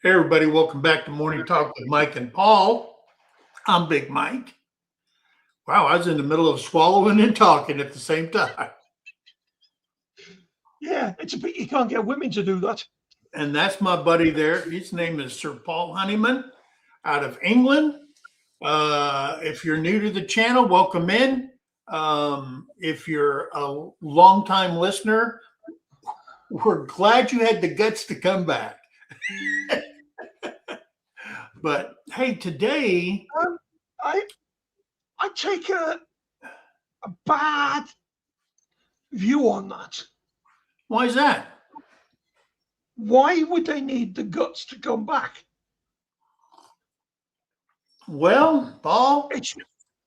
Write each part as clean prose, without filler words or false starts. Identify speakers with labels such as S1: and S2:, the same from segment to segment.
S1: Hey, everybody, welcome back to Morning Talk with Mike and Paul. I'm Big Mike. Wow, I was in the middle of swallowing and talking at the same time.
S2: Yeah, it's a bit, you can't get women to do that.
S1: And that's my buddy there. His name is Sir Paul Honeyman out of England. If you're new to the channel, welcome in. If you're a longtime listener, we're glad you had the guts to come back. But hey, today
S2: I take a bad view on that.
S1: why is that?
S2: Why would they need the guts to come back?
S1: Well, Paul,
S2: It's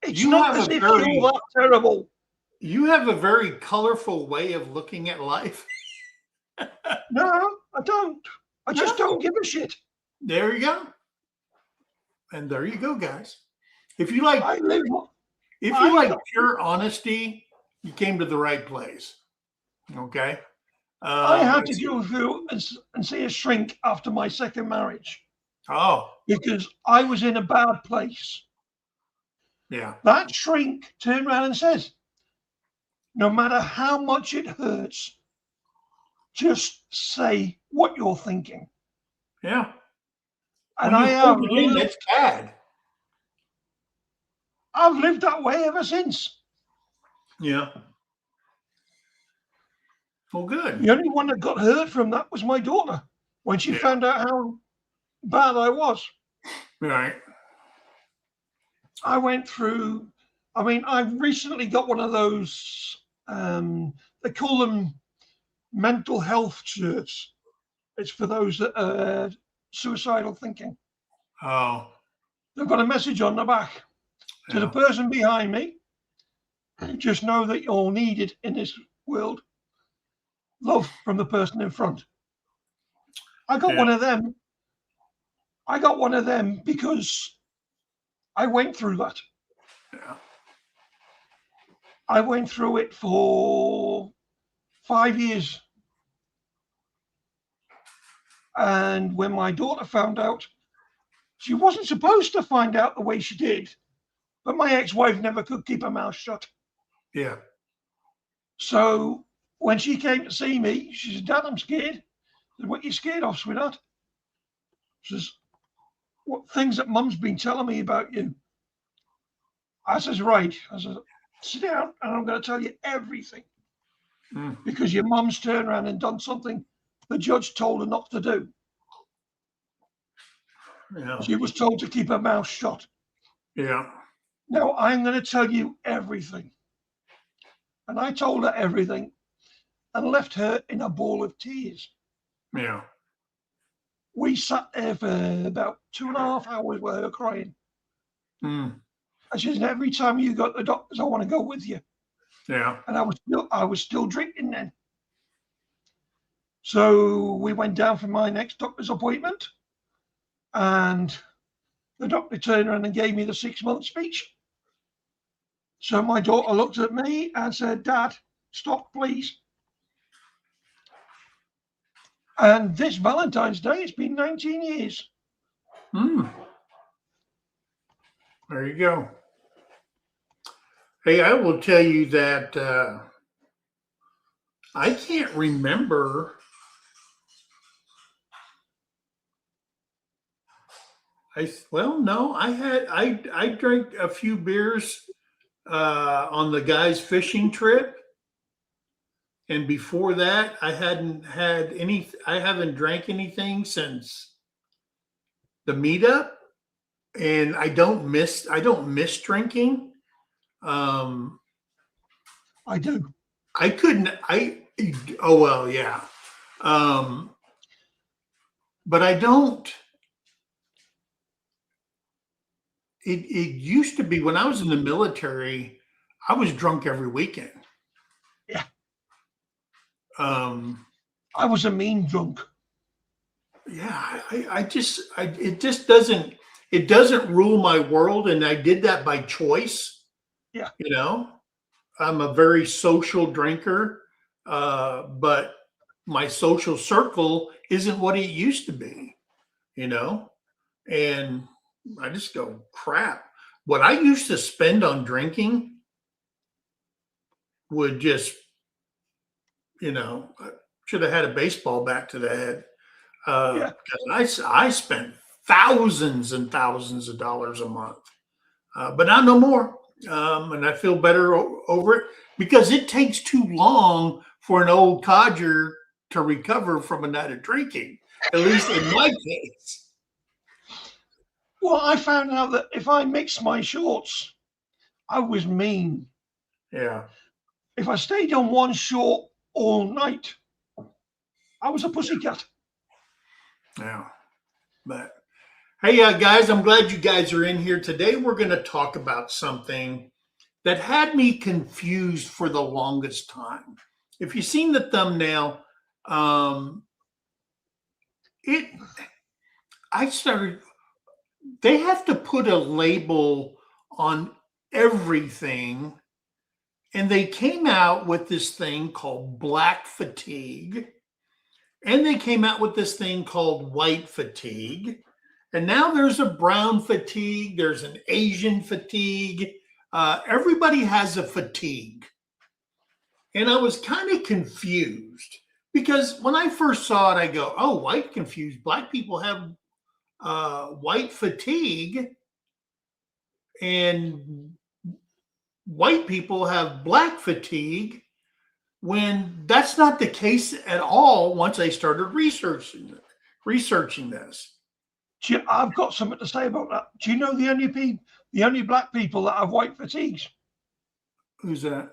S1: you
S2: not
S1: have
S2: as
S1: a
S2: if
S1: very
S2: you're that terrible.
S1: you have a very colorful way of looking at life.
S2: No, I don't. I just don't give a shit.
S1: There you go. And there you go, guys. If you like
S2: I live.
S1: pure honesty, you came to the right place. Okay.
S2: I had to go through and see a shrink after my second marriage
S1: Oh,
S2: because I was in a bad place.
S1: yeah.
S2: That shrink turned around and says, no matter how much it hurts, just say what you're thinking.
S1: Yeah.
S2: And
S1: When you hold it in, it's bad.
S2: I've lived that way ever since.
S1: Yeah. Well, good.
S2: The only one that got hurt from that was my daughter when she found out how bad I was.
S1: Right.
S2: I went through, I recently got one of those, they call them mental health shirts. It's for those that are suicidal thinking.
S1: Oh.
S2: They've got a message on the back. To the person behind me, just know that you're needed in this world. Love from the person in front. I got one of them. I got one of them because I went through that.
S1: Yeah.
S2: I went through it for 5 years. And when my daughter found out, she wasn't supposed to find out the way she did, but my ex-wife never could keep her mouth shut.
S1: Yeah.
S2: So when she came to see me, she said, Dad, I'm scared. I said, what are you scared of, sweetheart? She says, what things that Mum's been telling me about you. I says, right. I said, sit down and I'm going to tell you everything. Because your mum's turned around and done something the judge told her not to do.
S1: Yeah.
S2: She was told to keep her mouth shut.
S1: Yeah.
S2: Now I'm going to tell you everything. And I told her everything and left her in a ball of tears.
S1: Yeah.
S2: We sat there for about 2.5 hours with her crying. And she said, every time you go to the doctors, I want to go with you.
S1: Yeah.
S2: And I was still drinking then. So we went down for my next doctor's appointment. And the doctor turned around and gave me the 6-month speech. So my daughter looked at me and said, Dad, stop, please. And this Valentine's Day, it's been 19 years.
S1: There you go. Hey, I will tell you that I can't remember. I drank a few beers on the guys' fishing trip. And before that, I haven't drank anything since the meetup. And I don't miss drinking.
S2: I do.
S1: I couldn't, oh, well, yeah. But I don't, it used to be when I was in the military, I was drunk every weekend.
S2: Yeah.
S1: I
S2: was a mean drunk.
S1: Yeah. It just doesn't rule my world. And I did that by choice.
S2: Yeah.
S1: You know, I'm a very social drinker, but my social circle isn't what it used to be. you know, and I just go, crap. What I used to spend on drinking would just, I should have had a baseball bat to the head.
S2: Yeah.
S1: Because I spent thousands and thousands of dollars a month, but not no more. And I feel better over it because it takes too long for an old codger to recover from a night of drinking, at least in my case.
S2: Well, I found out that if I mixed my shorts, I was mean.
S1: Yeah.
S2: If I stayed on one short all night, I was a pussycat.
S1: Yeah. But hey, guys, I'm glad you guys are in here. Today, we're going to talk about something that had me confused for the longest time. If you've seen the thumbnail, um, it, I started, they have to put a label on everything. And they came out with this thing called black fatigue. And they came out with this thing called white fatigue. And now there's a brown fatigue, there's an Asian fatigue. Everybody has a fatigue. And I was kind of confused because when I first saw it, I go, oh, white confused. Black people have white fatigue, and white people have black fatigue, when that's not the case at all once I started researching this.
S2: I've got something to say about that. Do you know the only black people that have white fatigues?
S1: Who's that?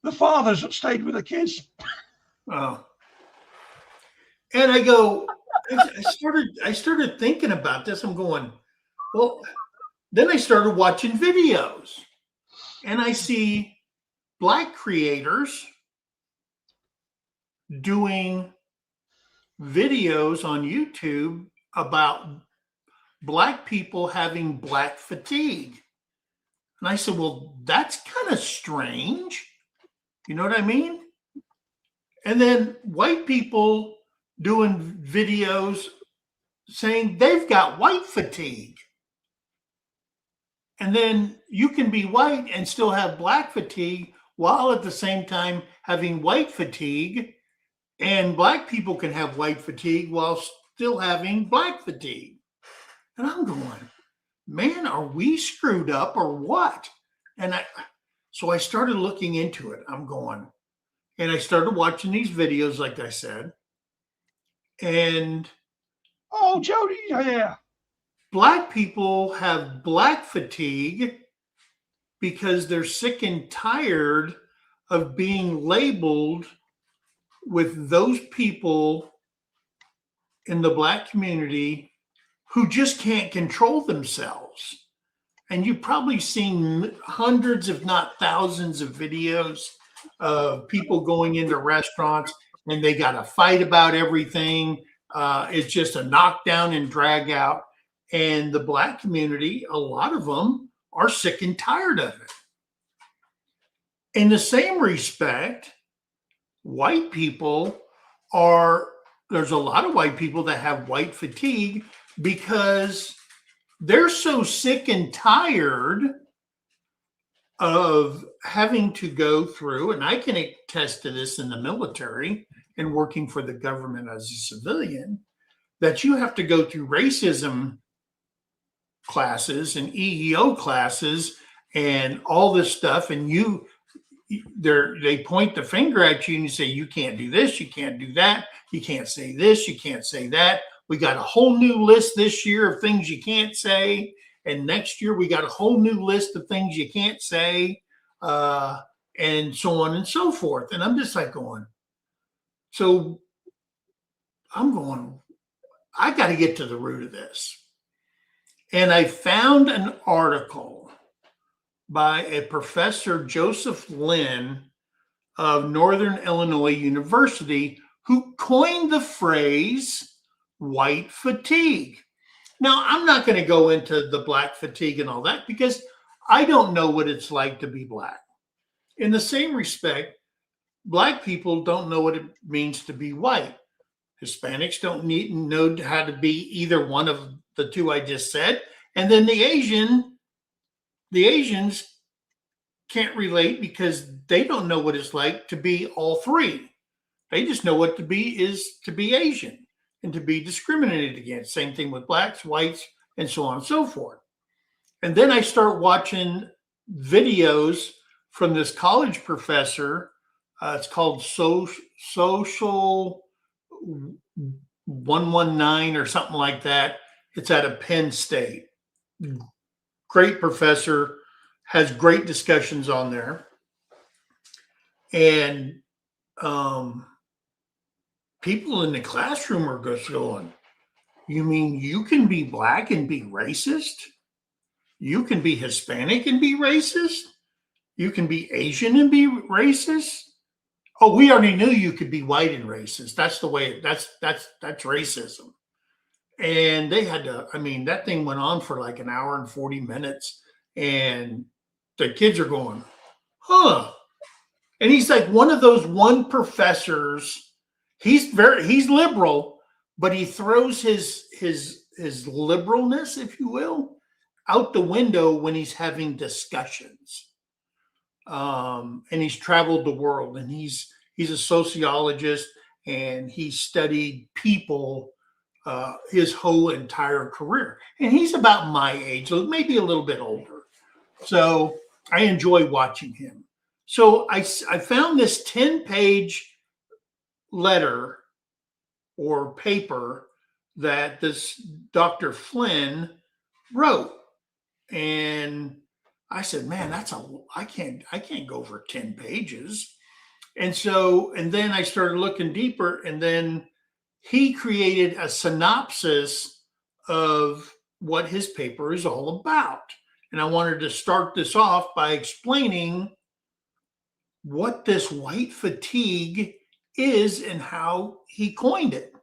S2: The fathers that stayed with the kids.
S1: Oh. And I started thinking about this. I'm going, well, then I started watching videos, and I see black creators doing videos on YouTube about black people having black fatigue. And I said, well, that's kind of strange. You know what I mean? And then white people doing videos saying they've got white fatigue. And then you can be white and still have black fatigue while at the same time having white fatigue. And black people can have white fatigue while still having black fatigue. And I'm going, man, are we screwed up or what? So I started looking into it. I'm going, and I started watching these videos, like I said. And
S2: oh, Jody, yeah.
S1: Black people have black fatigue because they're sick and tired of being labeled with those people in the black community who just can't control themselves. And you've probably seen hundreds, if not thousands, of videos of people going into restaurants and they got to fight about everything. It's just a knockdown and drag out. And the black community, a lot of them are sick and tired of it. In the same respect, white people there's a lot of white people that have white fatigue because they're so sick and tired of having to go through, and I can attest to this in the military and working for the government as a civilian, that you have to go through racism classes and EEO classes and all this stuff, and they point the finger at you and you say, you can't do this, you can't do that, you can't say this, you can't say that. We got a whole new list this year of things you can't say, and next year we got a whole new list of things you can't say, and so on and so forth. And I'm just like going, I got to get to the root of this. And I found an article by a Professor Joseph Lynn of Northern Illinois University, who coined the phrase white fatigue. Now, I'm not going to go into the black fatigue and all that because I don't know what it's like to be black. In the same respect, black people don't know what it means to be white. Hispanics don't know how to be either one of the two I just said. And then the Asians can't relate because they don't know what it's like to be all three. They just know what to be is to be Asian and to be discriminated against. Same thing with blacks, whites, and so on and so forth. And then I start watching videos from this college professor. It's called Social 119 or something like that. It's out of Penn State. Great professor, has great discussions on there. And people in the classroom are just going, you mean you can be black and be racist? You can be Hispanic and be racist? You can be Asian and be racist? Oh, we already knew you could be white and racist. That's the way, that's racism. And they had to, I mean, that thing went on for like an hour and 40 minutes. And the kids are going, huh. And he's like one of those professors. He's liberal, but he throws his liberalness, if you will, out the window when he's having discussions. And he's traveled the world, and he's a sociologist, and he studied people his whole entire career. And he's about my age, maybe a little bit older. So I enjoy watching him. So I found this 10-page letter or paper that this Dr. Flynn wrote. And I said, man, I can't go over 10 pages. And then I started looking deeper, and then he created a synopsis of what his paper is all about. And I wanted to start this off by explaining what this white fatigue is and how he coined it.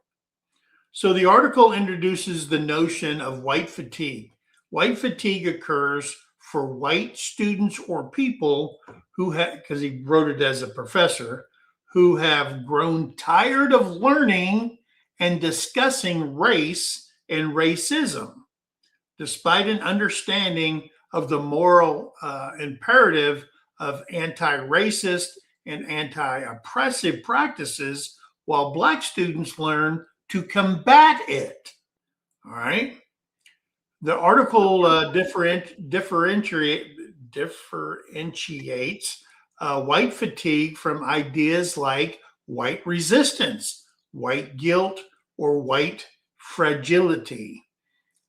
S1: So the article introduces the notion of white fatigue. White fatigue occurs for white students or people who have, because he wrote it as a professor, who have grown tired of learning and discussing race and racism, despite an understanding of the moral imperative of anti-racist and anti-oppressive practices, while Black students learn to combat it. All right. The article differentiates white fatigue from ideas like white resistance, white guilt, or white fragility,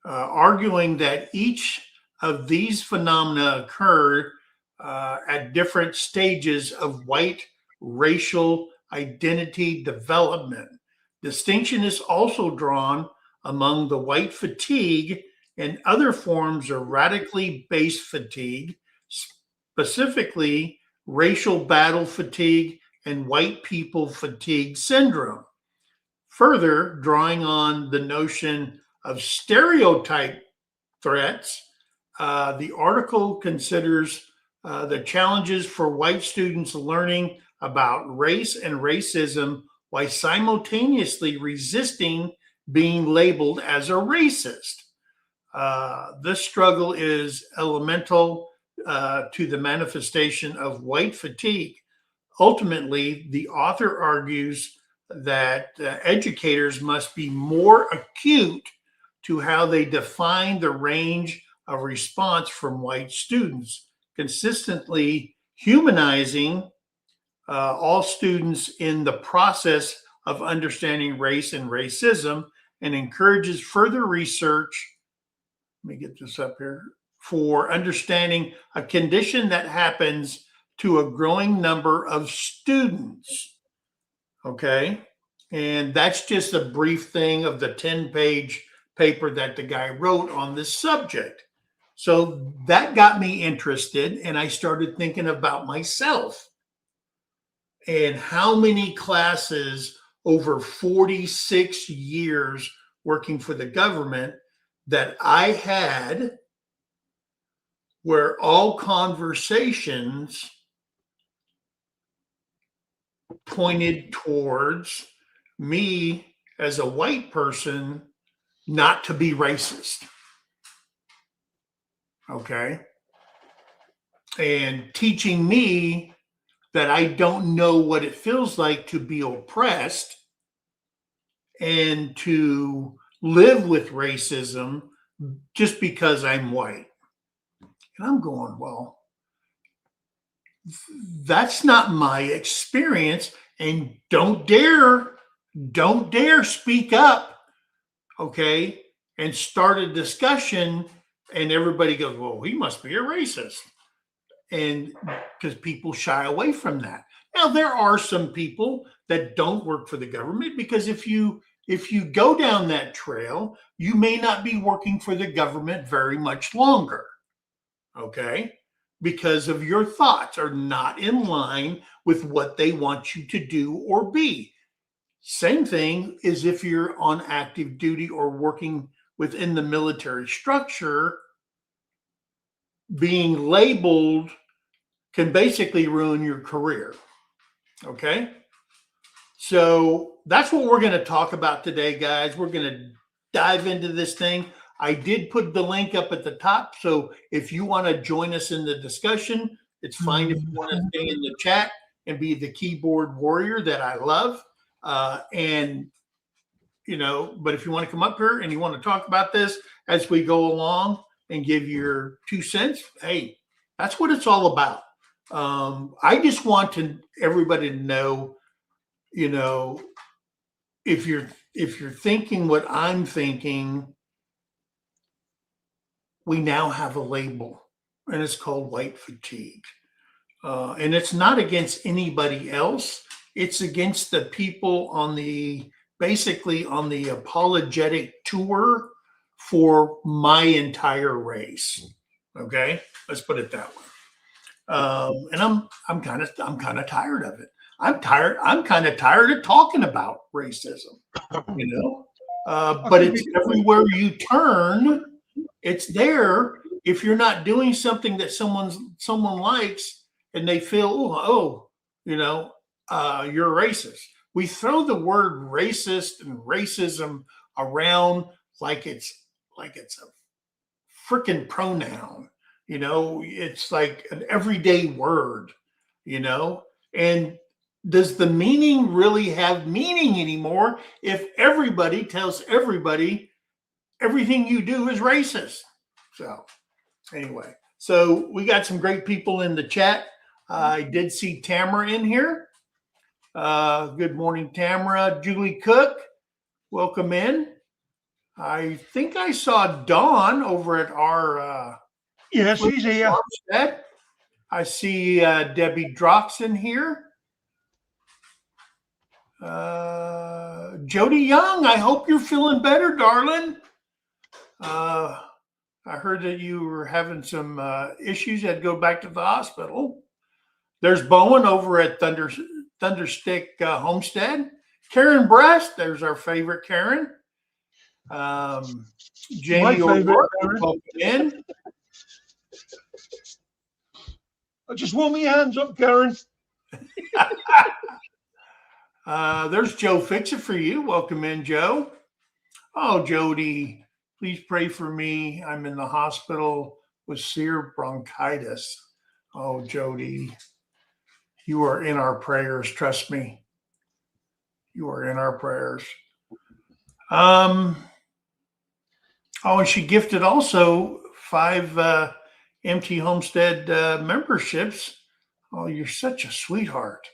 S1: arguing that each of these phenomena occur at different stages of white racial identity development. Distinction is also drawn among the white fatigue and other forms of radically based fatigue, specifically racial battle fatigue and white people fatigue syndrome. Further, drawing on the notion of stereotype threats, the article considers the challenges for white students learning about race and racism while simultaneously resisting being labeled as a racist. This struggle is elemental to the manifestation of white fatigue. Ultimately, the author argues that educators must be more acute to how they define the range of response from white students, consistently humanizing all students in the process of understanding race and racism, and encourages further research. Let me get this up here. For understanding a condition that happens to a growing number of students. Okay. And that's just a brief thing of the 10-page paper that the guy wrote on this subject. So that got me interested, and I started thinking about myself and how many classes over 46 years working for the government that I had where all conversations pointed towards me as a white person not to be racist. Okay. And teaching me that I don't know what it feels like to be oppressed and to live with racism just because I'm white. And I'm going, well, that's not my experience. And don't dare speak up, okay, and start a discussion. And everybody goes, well, he must be a racist. And because people shy away from that. Now, there are some people that don't work for the government, because if you go down that trail, you may not be working for the government very much longer, okay? Because of your thoughts are not in line with what they want you to do or be. Same thing is if you're on active duty or working within the military structure. Being labeled can basically ruin your career. Okay. So that's what we're going to talk about today, guys. We're going to dive into this thing. I did put the link up at the top. So if you want to join us in the discussion, it's fine if you want to stay in the chat and be the keyboard warrior that I love. But if you want to come up here and you want to talk about this as we go along and give your 2 cents, hey, that's what it's all about. I just want everybody to know, if you're thinking what I'm thinking, we now have a label, and it's called white fatigue. And it's not against anybody else. It's against the people basically on the apologetic tour for my entire race. Okay, let's put it that way. And I'm kind of tired of it. I'm kind of tired of talking about racism, but it's everywhere you turn. It's there. If you're not doing something that someone likes and they feel, you're racist. We throw the word racist and racism around like it's a freaking pronoun. It's like an everyday word, and does the meaning really have meaning anymore if everybody tells everybody everything you do is racist? So anyway, we got some great people in the chat. I did see Tamara in here. Good morning, Tamara. Julie Cook, welcome in. I think I saw Dawn over at our
S2: yes, she's here.
S1: Farmstead. I see Debbie Droxen here. Jody Young, I hope you're feeling better, darling. I heard that you were having some issues. You had to go back to the hospital. There's Bowen over at Thunderstick Homestead. Karen Breast, there's our favorite Karen. Jamie O'Rourke, welcome in.
S2: I just warm your hands up, Karen.
S1: There's Joe Fix It for you. Welcome in, Joe. Oh, Jody, please pray for me. I'm in the hospital with severe bronchitis. Oh, Jody, you are in our prayers. Trust me. You are in our prayers. And she gifted also 5 empty homestead memberships. Oh, you're such a sweetheart.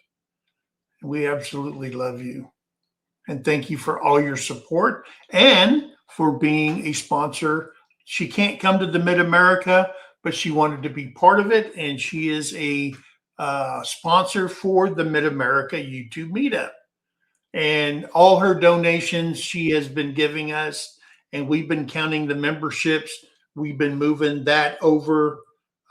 S1: We absolutely love you. And thank you for all your support and for being a sponsor. She can't come to the Mid-America, but she wanted to be part of it. And she is a sponsor for the Mid-America YouTube meetup. And all her donations she has been giving us, and we've been counting the memberships. We've been moving that over,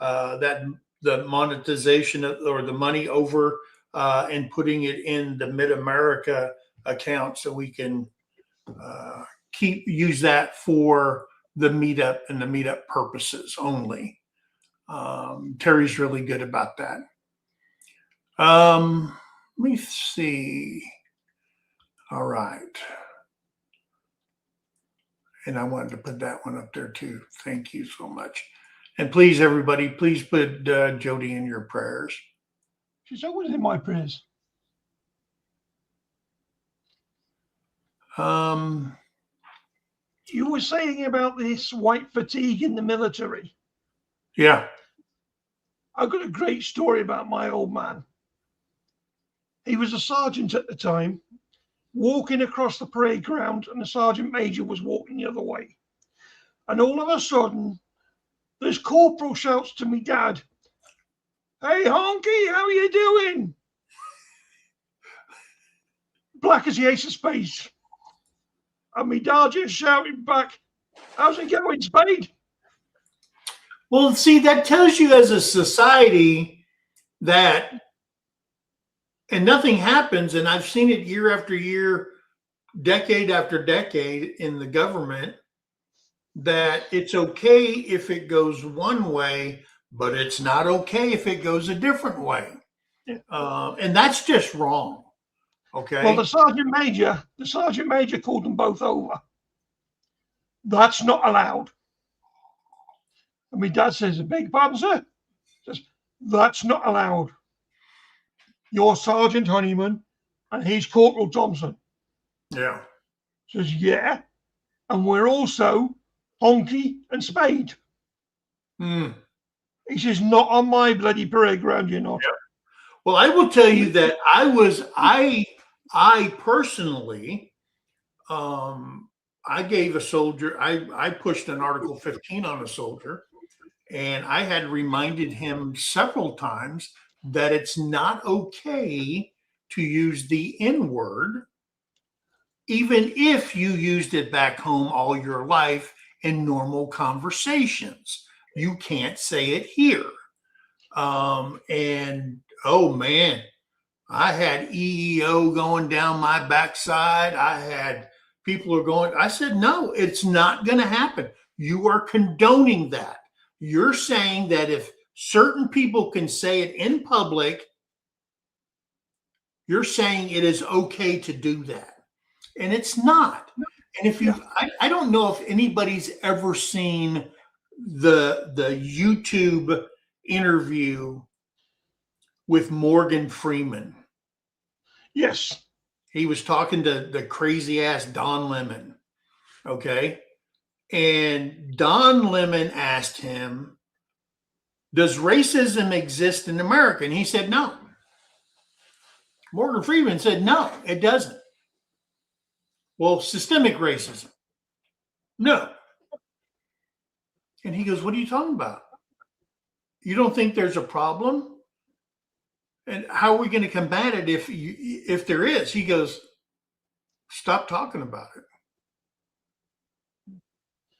S1: the monetization or the money over, and putting it in the Mid-America account so we can use that for the meetup and the meetup purposes only. Terry's really good about that. Let me see. All right. And I wanted to put that one up there too. Thank you so much. And please, everybody, please put Jody in your prayers.
S2: She's always in my prayers. You were saying about this white fatigue in the military.
S1: Yeah.
S2: I've got a great story about my old man. He was a sergeant at the time, walking across the parade ground, and the sergeant major was walking the other way. And all of a sudden, this corporal shouts to me dad, "Hey, Honky, how you doing?" Black as the ace of spades. And me dad just shouted back, "How's it going, Spade?"
S1: Well, see, that tells you as a society that, and nothing happens, and I've seen it year after year, decade after decade in the government, that it's okay if it goes one way, but it's not okay if it goes a different way. And that's just wrong. Okay.
S2: Well, the sergeant major called them both over. That's not allowed. And my dad says, "Beg pardon, sir?" Says, "That's not allowed. You're Sergeant Honeyman and he's Corporal Thompson."
S1: Yeah.
S2: Says, "Yeah. And we're also Honky and Spade." He says, "Not on my bloody parade ground, you're not."
S1: Yeah. Well, I will tell you that I personally, I gave a soldier, I pushed an Article 15 on a soldier, and I had reminded him several times that it's not okay to use the N word, even if you used it back home all your life in normal conversations. You can't say it here. And oh man, I had EEO going down my backside. I had people are going, I said, no, it's not going to happen. You are condoning that. You're saying that if certain people can say it in public, you're saying it is okay to do that. And it's not. And if you, I don't know if anybody's ever seen the YouTube interview with Morgan Freeman.
S2: Yes.
S1: He was talking to the crazy ass Don Lemon. Okay. And Don Lemon asked him, "Does racism exist in America?" And he said, no. Morgan Freeman said, no, it doesn't. Well, systemic racism. No. And he goes, what are you talking about? You don't think there's a problem? And how are we going to combat it if there is? He goes, stop talking about it.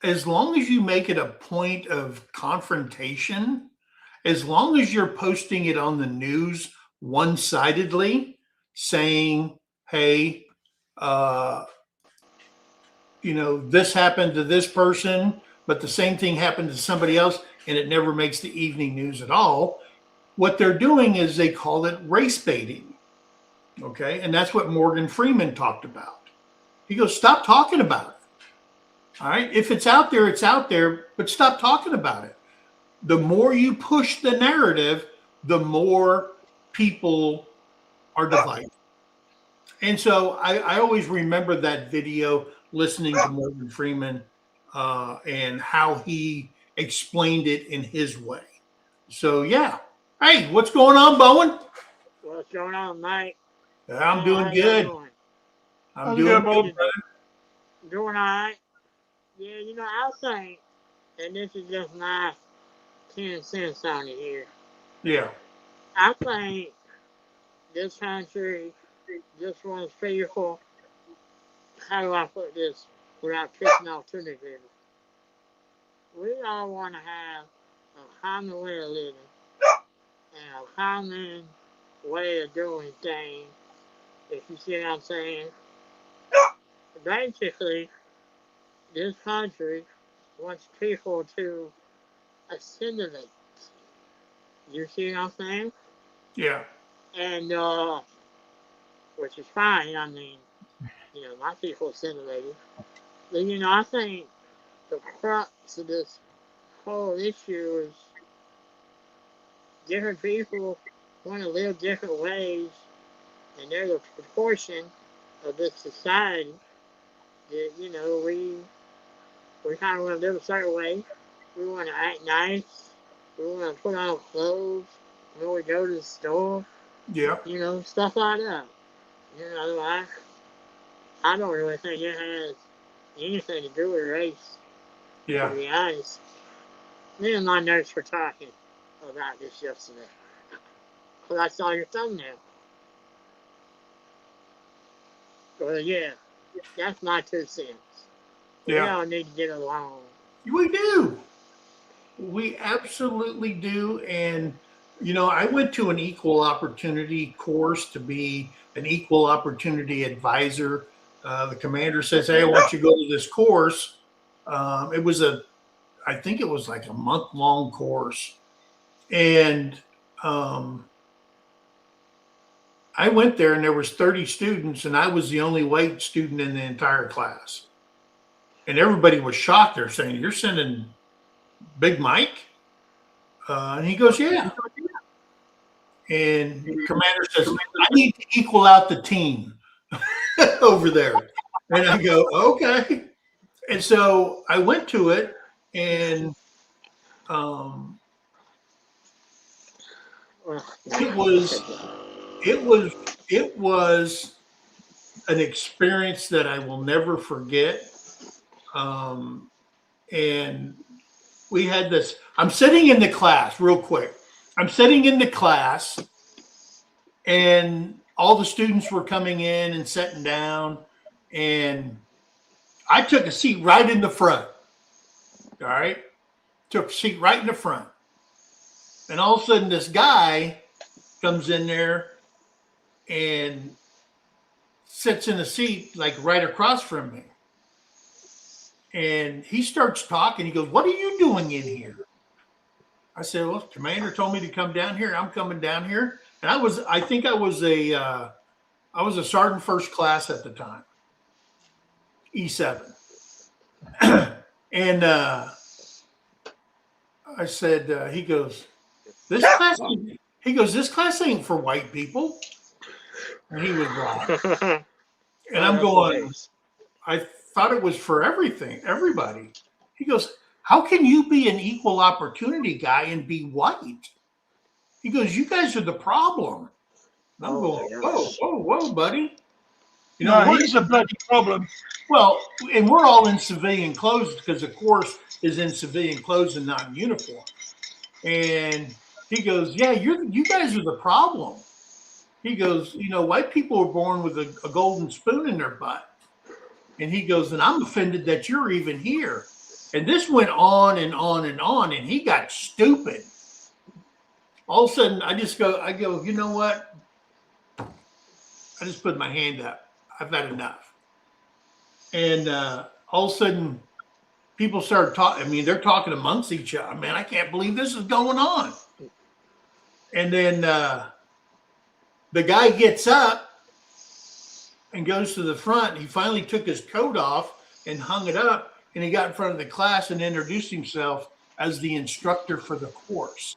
S1: As long as you make it a point of confrontation, as long as you're posting it on the news one-sidedly, saying, hey, this happened to this person, but the same thing happened to somebody else, and it never makes the evening news at all. What they're doing is they call it race baiting. Okay. And that's what Morgan Freeman talked about. He goes, stop talking about it. All right. If it's out there, it's out there, but stop talking about it. The more you push the narrative, the more people are divided. And so I always remember that video, listening to Morgan Freeman and how he explained it in his way. So, yeah. Hey, what's going on, Bowen?
S3: What's going on, Mike?
S1: I'm doing good. I'm doing good, brother.
S3: Doing all right. Yeah, I think, and this is just my 10 cents on it here.
S1: Yeah.
S3: I think this country just wants people, how do I put this without tripping off too many people? We all want to have a common way of living and a common way of doing things, if you see what I'm saying. Basically, this country wants people to assimilate. You see what I'm saying?
S1: Yeah.
S3: And, which is fine. I mean, my people assimilated. But, I think the crux of this whole issue is different people want to live different ways, and there's a proportion of this society that, you know, we kind of want to live a certain way. We want to act nice. We want to put on clothes when we go to the store.
S1: Yeah.
S3: You know, stuff like that. You know, I don't really think it has anything to do with race, to
S1: Yeah.
S3: be honest. Me and my nurse were talking about this yesterday. Because I saw your thumbnail. Well, yeah, that's my 2 cents. We
S1: Yeah.
S3: all need to get along.
S1: We do. We absolutely do. And, you know, I went to an equal opportunity course to be an equal opportunity advisor. The commander says, "Hey, I want you to go to this course." It was I think it was like a month-long course. And I went there and there was 30 students and I was the only white student in the entire class. And everybody was shocked. They're saying, "You're sending Big Mike?" And he goes, "Yeah." And the commander says, "I need to equal out the team over there." And I go, "Okay." And so I went to it, and it was it was an experience that I will never forget. And we had this. I'm sitting in the class, real quick. I'm sitting in the class, and all the students were coming in and sitting down, and I took a seat right in the front. All right, took a seat right in the front, and all of a sudden, this guy comes in there and sits in a seat like right across from me. And he starts talking. He goes, "What are you doing in here?" I said, "Well, commander told me to come down here. I'm coming down here." And I think I was a sergeant first class at the time, E7. And I said, he goes, "This class," he goes, "This class ain't for white people." And he was wrong. And I'm going, "I thought it was for everybody." He goes, "How can you be an equal opportunity guy and be white?" He goes, "You guys are the problem." And I'm going, whoa, buddy. You know,
S2: he's a bloody problem.
S1: well, and we're all in civilian clothes because the course is in civilian clothes and not in uniform. And he goes, "Yeah, you guys are the problem." He goes, "You know, white people were born with a golden spoon in their butt." And he goes, "And I'm offended that you're even here." And this went on and on and on, and he got stupid. All of a sudden, I go, "You know what?" I just put my hand up. I've had enough. And all of a sudden, people started talking. I mean, they're talking amongst each other. Man, I can't believe this is going on. And then the guy gets up and goes to the front. He finally took his coat off and hung it up. And he got in front of the class and introduced himself as the instructor for the course.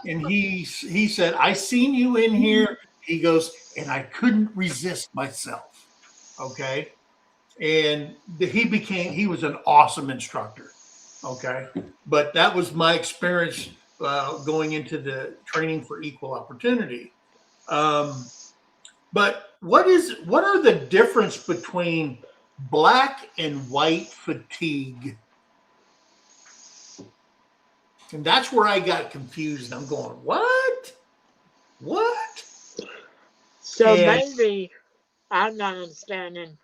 S1: And he said, "I seen you in here." He goes, "And I couldn't resist myself." Okay. And he was an awesome instructor. Okay. But that was my experience going into the training for equal opportunity. But what are the difference between black and white fatigue? And that's where I got confused. I'm going, what?
S3: So maybe I'm not understanding.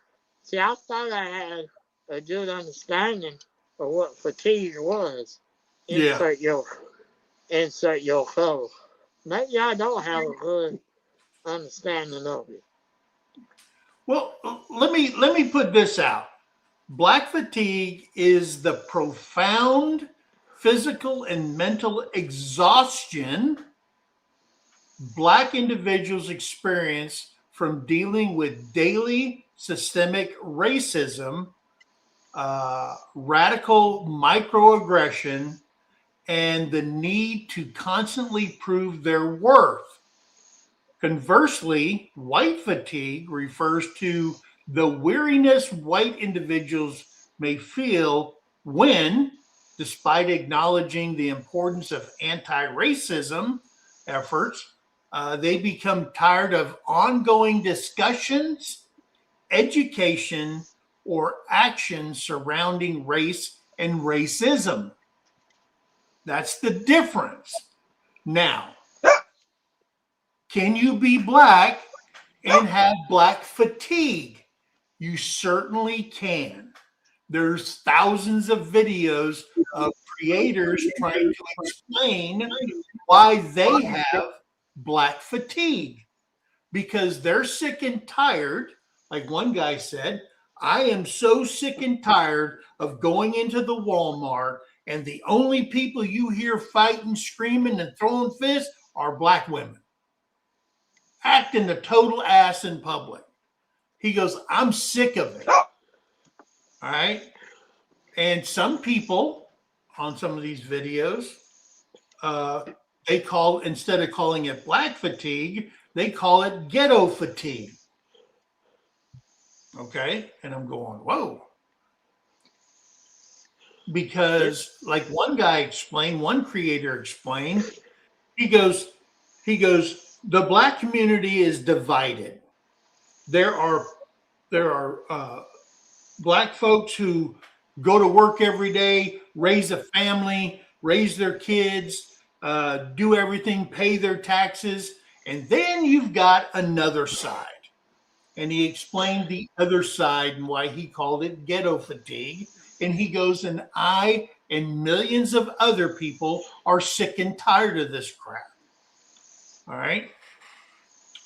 S3: See, I thought I had a good understanding of what fatigue was. Insert your code. Maybe I don't have a good understanding of it.
S1: Well, let me put this out. Black fatigue is the profound physical and mental exhaustion Black individuals experience from dealing with daily systemic racism, radical microaggression, and the need to constantly prove their worth. Conversely, white fatigue refers to the weariness white individuals may feel when, despite acknowledging the importance of anti-racism efforts, they become tired of ongoing discussions, education, or action surrounding race and racism. That's the difference. Now, can you be black and have black fatigue? You certainly can. There's thousands of videos of creators trying to explain why they have black fatigue, because they're sick and tired. Like one guy said, I am so sick and tired of going into the Walmart and the only people you hear fighting, screaming, and throwing fists are black women, acting the total ass in public. He goes, I'm sick of it. All right. And some people on some of these videos, they call, instead of calling it black fatigue, they call it ghetto fatigue. Okay. And I'm going, whoa. Because like one guy explained, one creator explained, he goes, the black community is divided. There are black folks who go to work every day, raise a family, raise their kids, do everything, pay their taxes. And then you've got another side. And he explained the other side and why he called it ghetto fatigue. And he goes, and I and millions of other people are sick and tired of this crap. All right.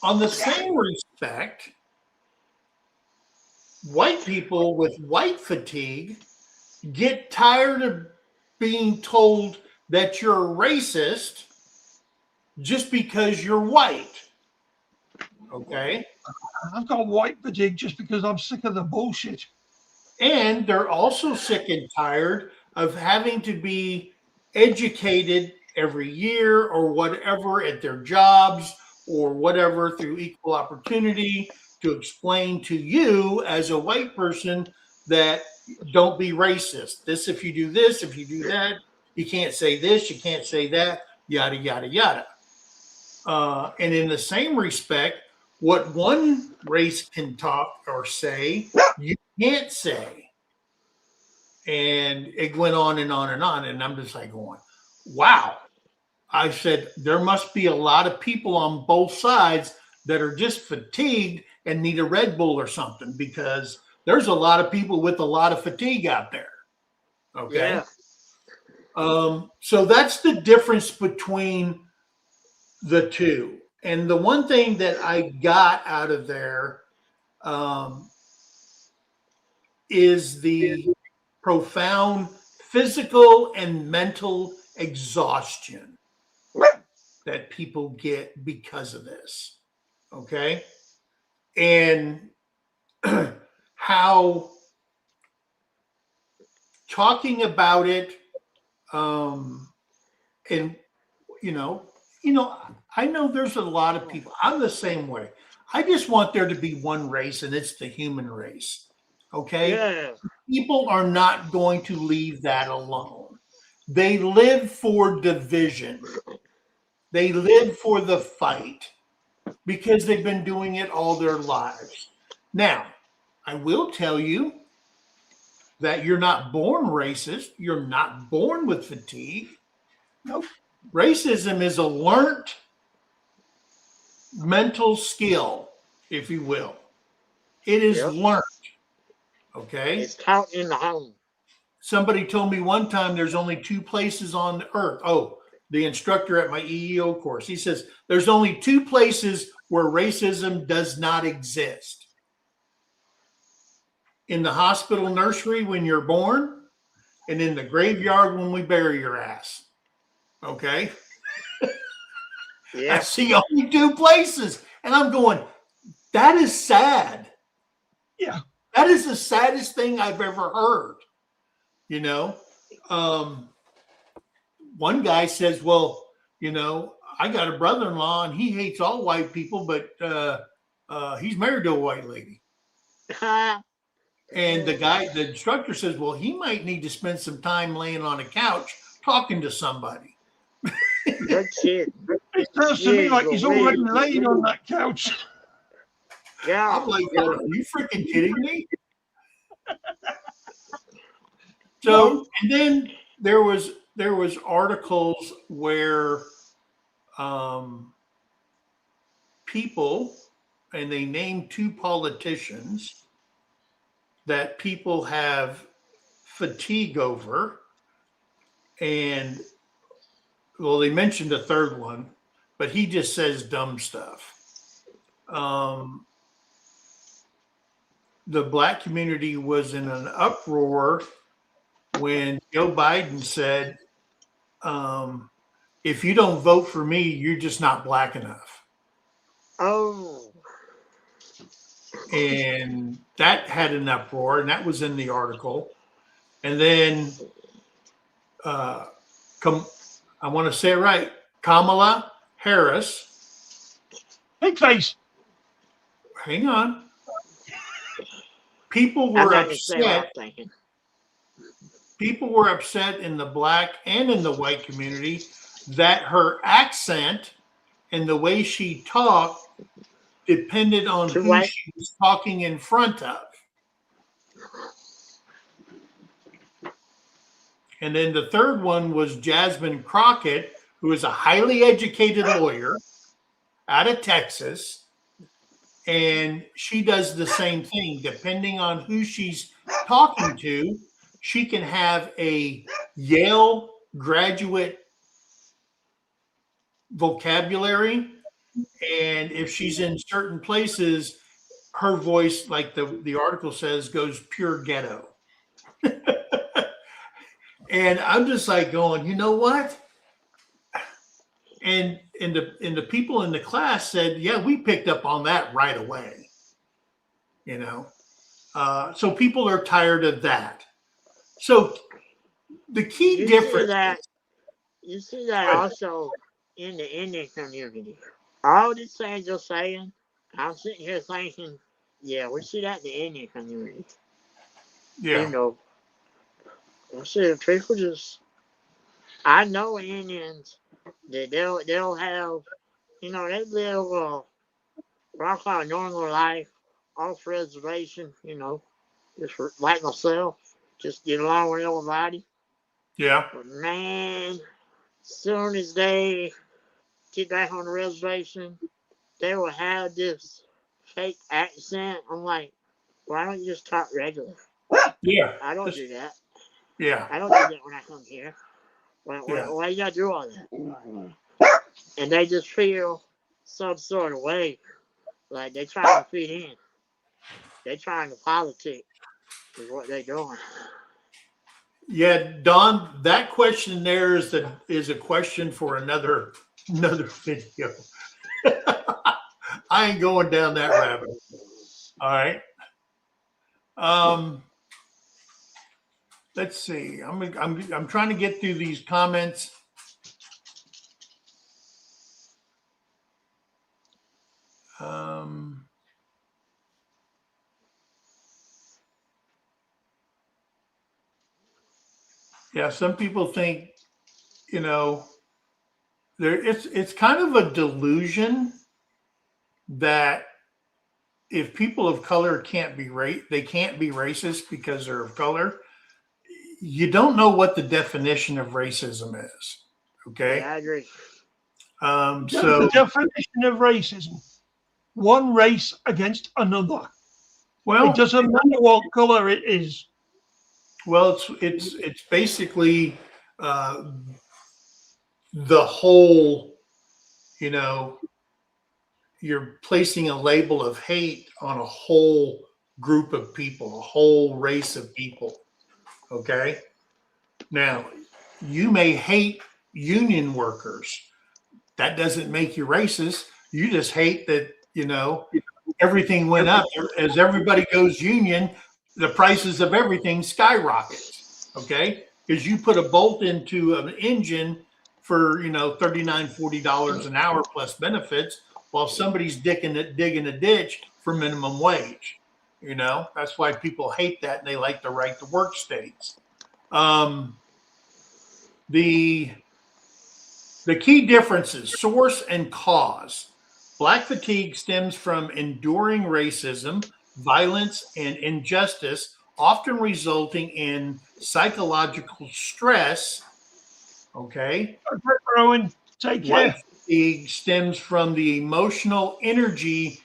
S1: On the same respect, white people with white fatigue get tired of being told that you're a racist just because you're white. Okay.
S2: I've got white fatigue just because I'm sick of the bullshit.
S1: And they're also sick and tired of having to be educated every year or whatever at their jobs or whatever through equal opportunity to explain to you as a white person that don't be racist. This, if you do this, if you do that, you can't say this, you can't say that, yada, yada, yada. And in the same respect, what one race can talk or say, you can't say. And it went on and on and on. And I'm just like going, wow. I said, there must be a lot of people on both sides that are just fatigued and need a Red Bull or something, because there's a lot of people with a lot of fatigue out there. Okay. Yeah. So that's the difference between the two. And the one thing that I got out of there is the profound physical and mental exhaustion that people get because of this. Okay. And how talking about it, and I know there's a lot of people. I'm the same way. I just want there to be one race, and it's the human race. Okay.
S3: Yeah.
S1: People are not going to leave that alone. They live for division. They live for the fight because they've been doing it all their lives. Now, I will tell you that you're not born racist. You're not born with fatigue. Nope. Racism is a learned mental skill, if you will. It is learned. Okay.
S3: It's taught in the home.
S1: Somebody told me one time there's only two places on the earth. Oh, the instructor at my EEO course. He says there's only two places where racism does not exist. In the hospital nursery when you're born, and in the graveyard when we bury your ass. Okay?
S3: Yeah.
S1: That's the only two places. And I'm going, that is sad.
S2: Yeah.
S1: That is the saddest thing I've ever heard. You know, one guy says, "Well, I got a brother-in-law and he hates all white people, but he's married to a white lady." And the instructor says, "Well, he might need to spend some time laying on a couch talking to somebody."
S3: Good shit.
S2: It sounds to me like he's already laying on that couch.
S3: Yeah.
S1: I'm like, "Are you freaking kidding me?" So, and then there was articles where people, and they named two politicians that people have fatigue over, and well, they mentioned a third one, but he just says dumb stuff. The black community was in an uproar when Joe Biden said, if you don't vote for me, you're just not black enough.
S3: Oh.
S1: And that had an uproar, and that was in the article. And then, I want to say it right, Kamala Harris.
S2: Big face.
S1: Hang on. People were upset. People were upset in the black and in the white community that her accent and the way she talked depended on who she was talking in front of. And then the third one was Jasmine Crockett, who is a highly educated lawyer out of Texas. And she does the same thing. Depending on who she's talking to, she can have a Yale graduate vocabulary. And if she's in certain places, her voice, like the article says, goes pure ghetto. And I'm just like going, you know what? And the people in the class said, yeah, we picked up on that right away. So people are tired of that. So the key difference.
S3: You see that also in the Indian community. All these things you're saying, I'm sitting here thinking, yeah, we see that in the Indian community.
S1: Yeah.
S3: I see people just. I know Indians that they'll have, they live what I call a normal life, off reservation, just like myself, just get along with everybody.
S1: Yeah.
S3: But man, as soon as they get back on the reservation, they will have this fake accent. I'm like, why don't you just talk regular?
S1: Yeah.
S3: I don't do that.
S1: Yeah.
S3: I don't do that when I come here. Why you gotta do all that? And they just feel some sort of way, like they're trying to fit in. They're trying to politic is what they're doing.
S1: Yeah, Don, that question there is a question for another video. I ain't going down that rabbit hole. All right. Let's see. I'm trying to get through these comments. Yeah, some people think, it's kind of a delusion that if people of color they can't be racist because they're of color. You don't know what the definition of racism is. Okay.
S3: Yeah, I agree.
S1: So
S2: the definition of racism: one race against another.
S1: Well,
S2: it doesn't matter what color it is.
S1: Well, it's basically the whole, you're placing a label of hate on a whole group of people, a whole race of people. Okay. Now, you may hate union workers. That doesn't make you racist. You just hate that, everything went up. As everybody goes union, the prices of everything skyrockets. Okay, because you put a bolt into an engine for $39, $40 an hour plus benefits, while somebody's digging a ditch for minimum wage. That's why people hate that, and they like the right to work states. The key differences: source and cause. Black fatigue stems from enduring racism, violence, and injustice, often resulting in psychological stress. Okay.
S2: Okay, Rowan, take care.
S1: White fatigue stems from the emotional energy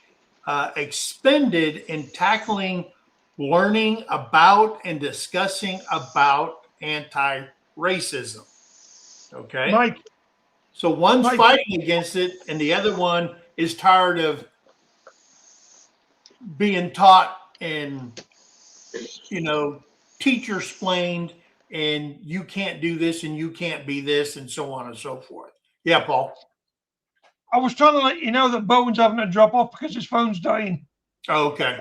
S1: expended in tackling, learning about, and discussing about anti-racism. Okay.
S2: Mike,
S1: So one's
S2: Mike.
S1: fighting against it, and the other one is tired of being taught and, teacher explained, and you can't do this and you can't be this, and so on and so forth. Yeah, Paul.
S2: I was trying to let you know that Bowen's having a drop off because his phone's dying.
S1: Okay.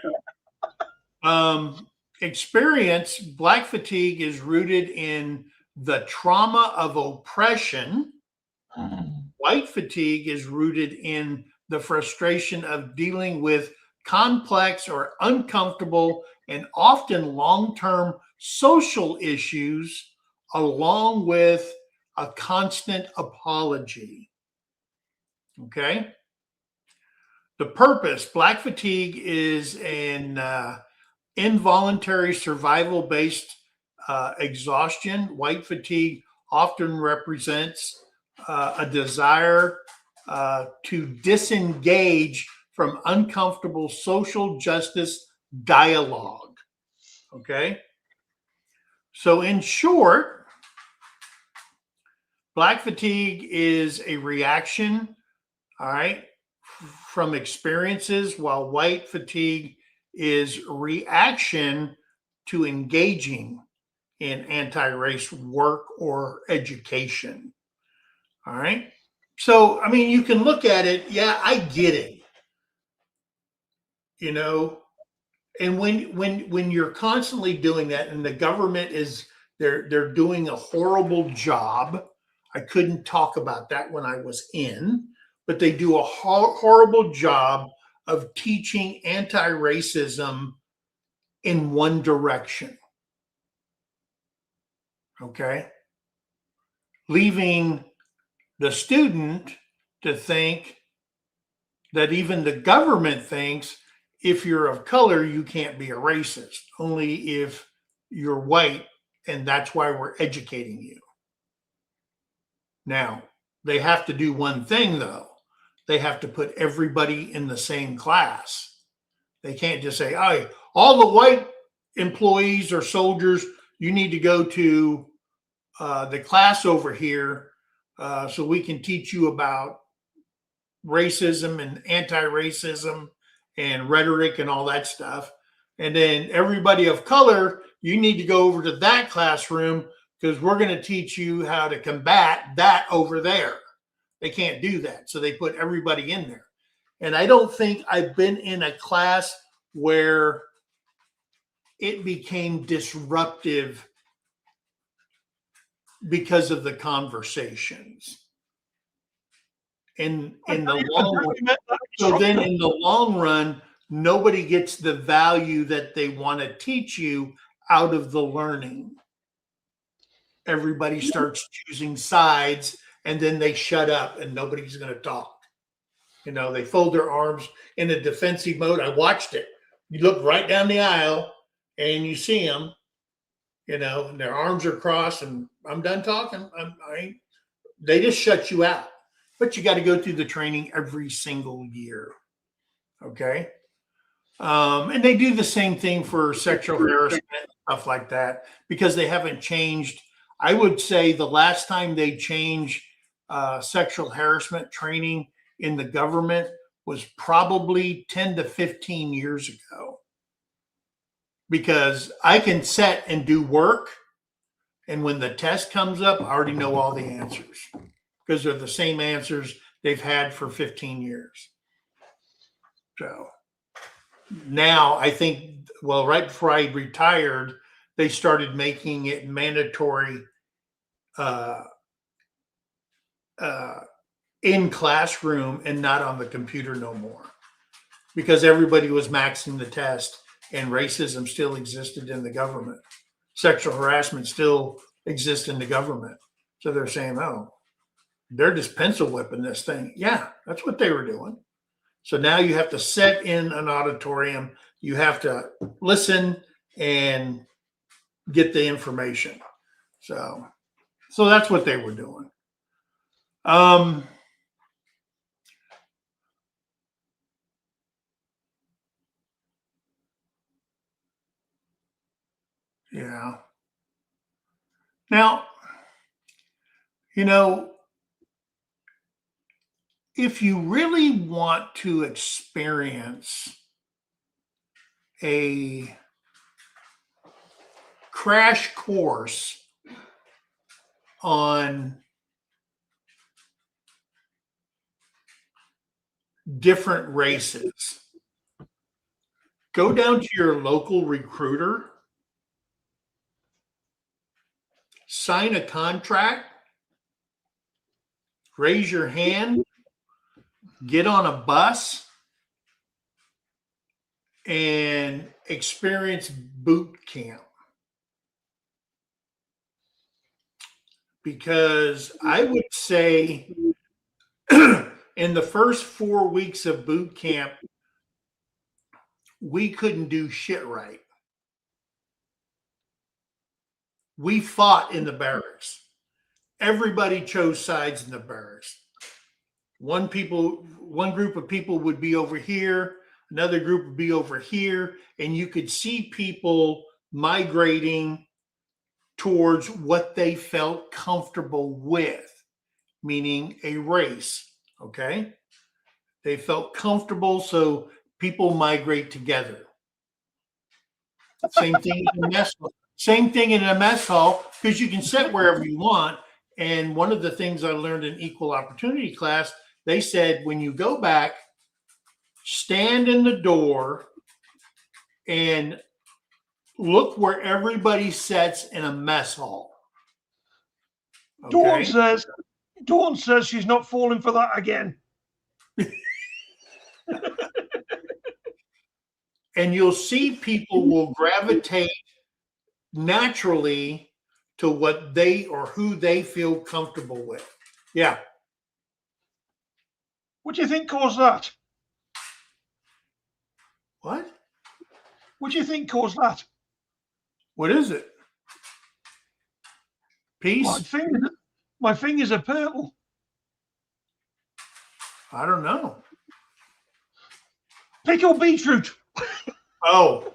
S1: Experience: black fatigue is rooted in the trauma of oppression. White fatigue is rooted in the frustration of dealing with complex or uncomfortable and often long-term social issues, along with a constant apology. Okay. The purpose: black fatigue is an involuntary survival-based exhaustion. White fatigue often represents a desire to disengage from uncomfortable social justice dialogue. Okay. So in short, black fatigue is a reaction, all right, from experiences, while white fatigue is reaction to engaging in anti-race work or education. All right. So, I mean, you can look at it. Yeah, I get it. And when you're constantly doing that, and the government is they're doing a horrible job. I couldn't talk about that when I was in, but they do a horrible job of teaching anti-racism in one direction. Okay. Leaving the student to think that even the government thinks if you're of color, you can't be a racist, only if you're white, and that's why we're educating you. Now, they have to do one thing, though. They have to put everybody in the same class. They can't just say, "Hey, all the white employees or soldiers, you need to go to the class over here so we can teach you about racism and anti-racism and rhetoric and all that stuff. And then everybody of color, you need to go over to that classroom because we're going to teach you how to combat that over there." They can't do that. So they put everybody in there. And I don't think I've been in a class where it became disruptive because of the conversations. In the long run, so then in the long run, nobody gets the value that they want to teach you out of the learning. Everybody starts choosing sides, and then they shut up and nobody's going to talk. They fold their arms in a defensive mode. I watched it. You look right down the aisle and you see them, and their arms are crossed, and I'm done talking. They just shut you out. But you got to go through the training every single year. Okay. And they do the same thing for sexual harassment, stuff like that, because they haven't changed. I would say the last time they changed sexual harassment training in the government was probably 10 to 15 years ago. Because I can set and do work, and when the test comes up, I already know all the answers because they're the same answers they've had for 15 years. So, now I think, well, right before I retired, they started making it mandatory uh, uh, in classroom and not on the computer no more, because everybody was maxing the test and racism still existed in the government. Sexual harassment still exists in the government. So they're saying, oh, they're just pencil whipping this thing. Yeah, that's what they were doing. So now you have to sit in an auditorium, you have to listen and get the information. So that's what they were doing. Um, yeah. Now, you know, if you really want to experience a crash course on different races, go down to your local recruiter, sign a contract, raise your hand, get on a bus, and experience boot camp. Because I would say in the first 4 weeks of boot camp, we couldn't do shit right. We fought in the barracks. Everybody chose sides in the barracks. One group of people would be over here, another group would be over here, and you could see people migrating towards what they felt comfortable with, meaning a race. Okay. They felt comfortable, so people migrate together. Same thing in a mess hall. Same thing in a mess hall, because you can sit wherever you want. And one of the things I learned in equal opportunity class, they said when you go back, stand in the door and look where everybody sits in a mess hall.
S2: Dawn
S1: Okay.
S2: says she's not falling for that again.
S1: And you'll see people will gravitate naturally to what they or who they feel comfortable with. Yeah.
S2: What do you think caused that?
S1: What?
S2: What do you think caused that?
S1: What is it? Peace?
S2: My fingers are purple.
S1: I don't know.
S2: Pickle beetroot.
S1: Oh.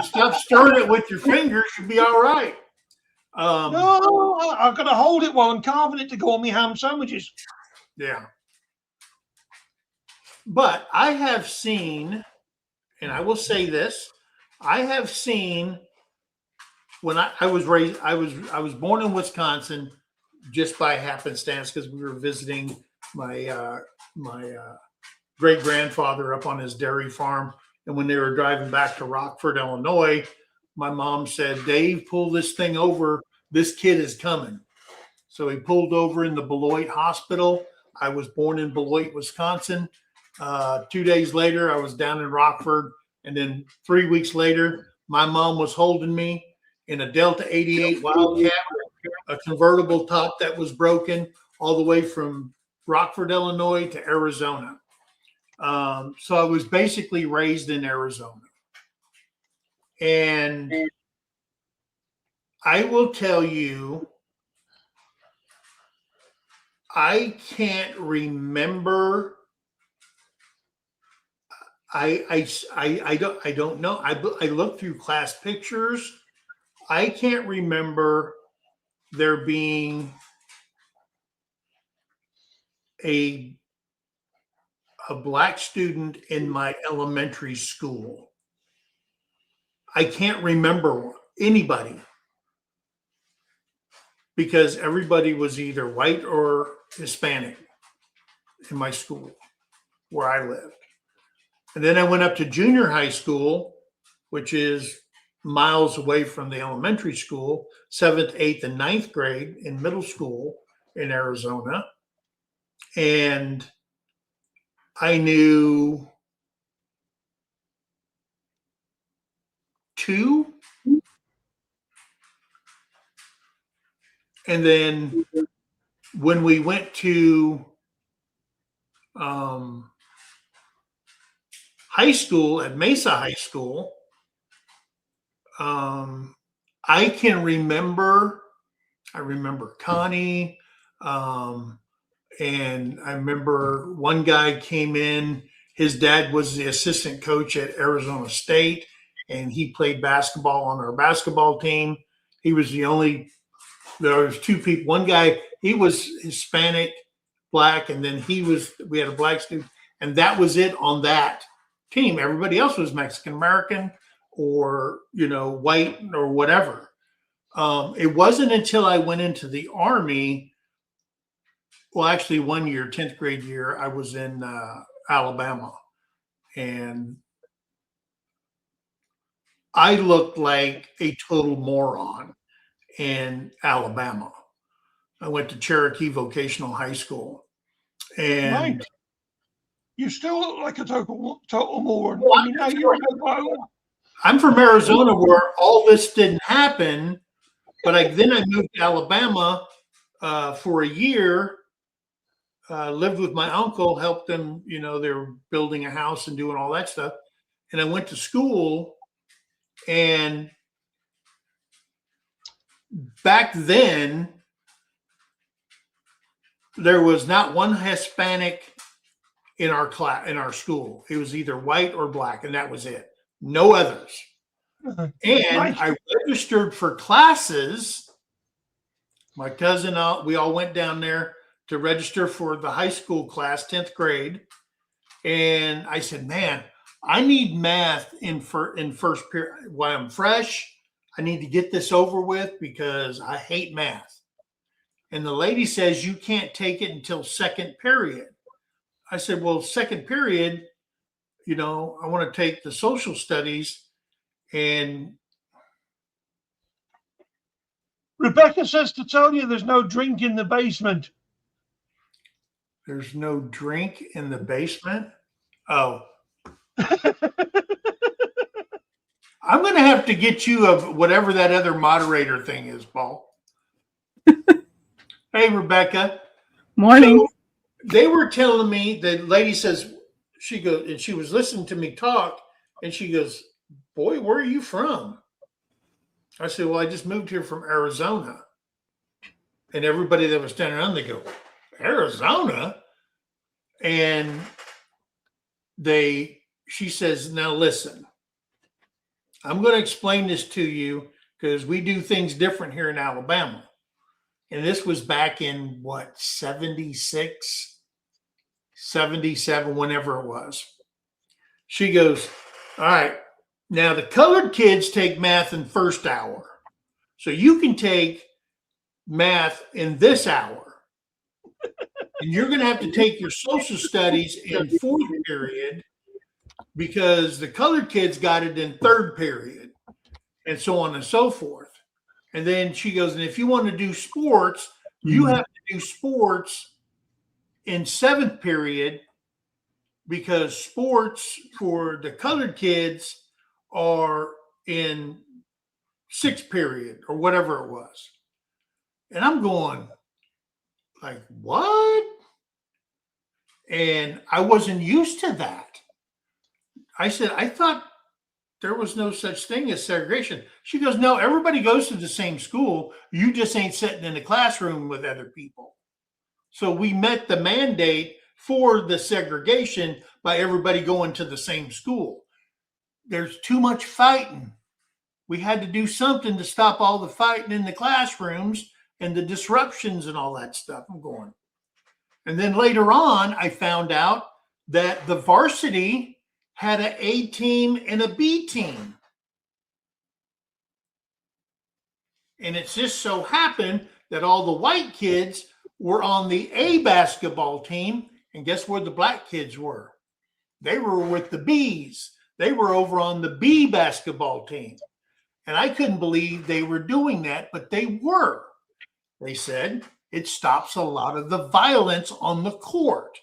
S1: Stop stirring it with your fingers. You'll be all right.
S2: No, I've got to hold it while I'm carving it to go on my ham sandwiches.
S1: Yeah. But I have seen, and I will say this, I have seen when I was raised, I was born in Wisconsin just by happenstance because we were visiting my great grandfather up on his dairy farm. And when they were driving back to Rockford, Illinois, my mom said, "Dave, pull this thing over. This kid is coming." So he pulled over in the Beloit Hospital. I was born in Beloit, Wisconsin. 2 days later, I was down in Rockford. And then 3 weeks later, my mom was holding me in a Delta 88 Wildcat, a convertible top that was broken, all the way from Rockford, Illinois to Arizona. So I was basically raised in Arizona. And I will tell you, I can't remember. I don't know. I looked through class pictures. I can't remember there being a black student in my elementary school. I can't remember anybody because everybody was either white or Hispanic in my school where I lived. And then I went up to junior high school, which is miles away from the elementary school, 7th, 8th, and 9th grade in middle school in Arizona. And I knew 2. And then when we went to high school at Mesa High School, I remember Connie, and I remember one guy came in. His dad was the assistant coach at Arizona State, and he played basketball on our basketball team. He was the only. There was 2 people. One guy, he was Hispanic, black, and then we had a black student, and that was it on that team. Everybody else was Mexican American or, white or whatever. It wasn't until I went into the Army. Well, actually, one year, 10th grade year, I was in Alabama, and I looked like a total moron in Alabama. I went to Cherokee Vocational High School, and
S2: Mate, you still look like a total moron.
S1: Well,
S2: I mean, now you're in Oklahoma.
S1: I'm from Arizona, where all this didn't happen. But then I moved to Alabama for a year. Lived with my uncle, helped them. They were building a house and doing all that stuff. And I went to school, and back then there was not one Hispanic in our class, in our school. It was either white or black, and that was it. No others. And
S2: Right.
S1: I registered for classes. My cousin, we all went down there to register for the high school class, 10th grade. And I said, man, I need math in first period. While I'm fresh, I need to get this over with because I hate math. And the lady says, you can't take it until second period. I said, well, second period, I want to take the social studies. And
S2: Rebecca says to tell you there's no drink in the basement.
S1: there's no drink in the basement. Oh, I'm going to have to get you of whatever that other moderator thing is, Paul. Hey, Rebecca.
S4: Morning.
S1: So they were telling me, the lady says, she goes, and she was listening to me talk, and she goes, boy, where are you from? I said, well, I just moved here from Arizona. And everybody that was standing around, they go, Arizona? And she says, now listen, I'm going to explain this to you because we do things different here in Alabama. And this was back in 76, 77, whenever it was. She goes, all right, now the colored kids take math in first hour. So you can take math in this hour. And you're going to have to take your social studies in fourth period because the colored kids got it in third period, and so on and so forth. And then she goes, and if you want to do sports, you have to do sports in seventh period because sports for the colored kids are in sixth period or whatever it was. And I'm going like, what? And I wasn't used to that. I said, I thought there was no such thing as segregation. She goes, no, everybody goes to the same school. You just ain't sitting in the classroom with other people. So we met the mandate for the segregation by everybody going to the same school. There's too much fighting. We had to do something to stop all the fighting in the classrooms and the disruptions and all that stuff. I'm going. And then later on, I found out that the varsity had an A team and a B team. And it just so happened that all the white kids were on the A basketball team. And guess where the black kids were? They were with the Bees. They were over on the Bee basketball team. And I couldn't believe they were doing that, but they were. They said it stops a lot of the violence on the court.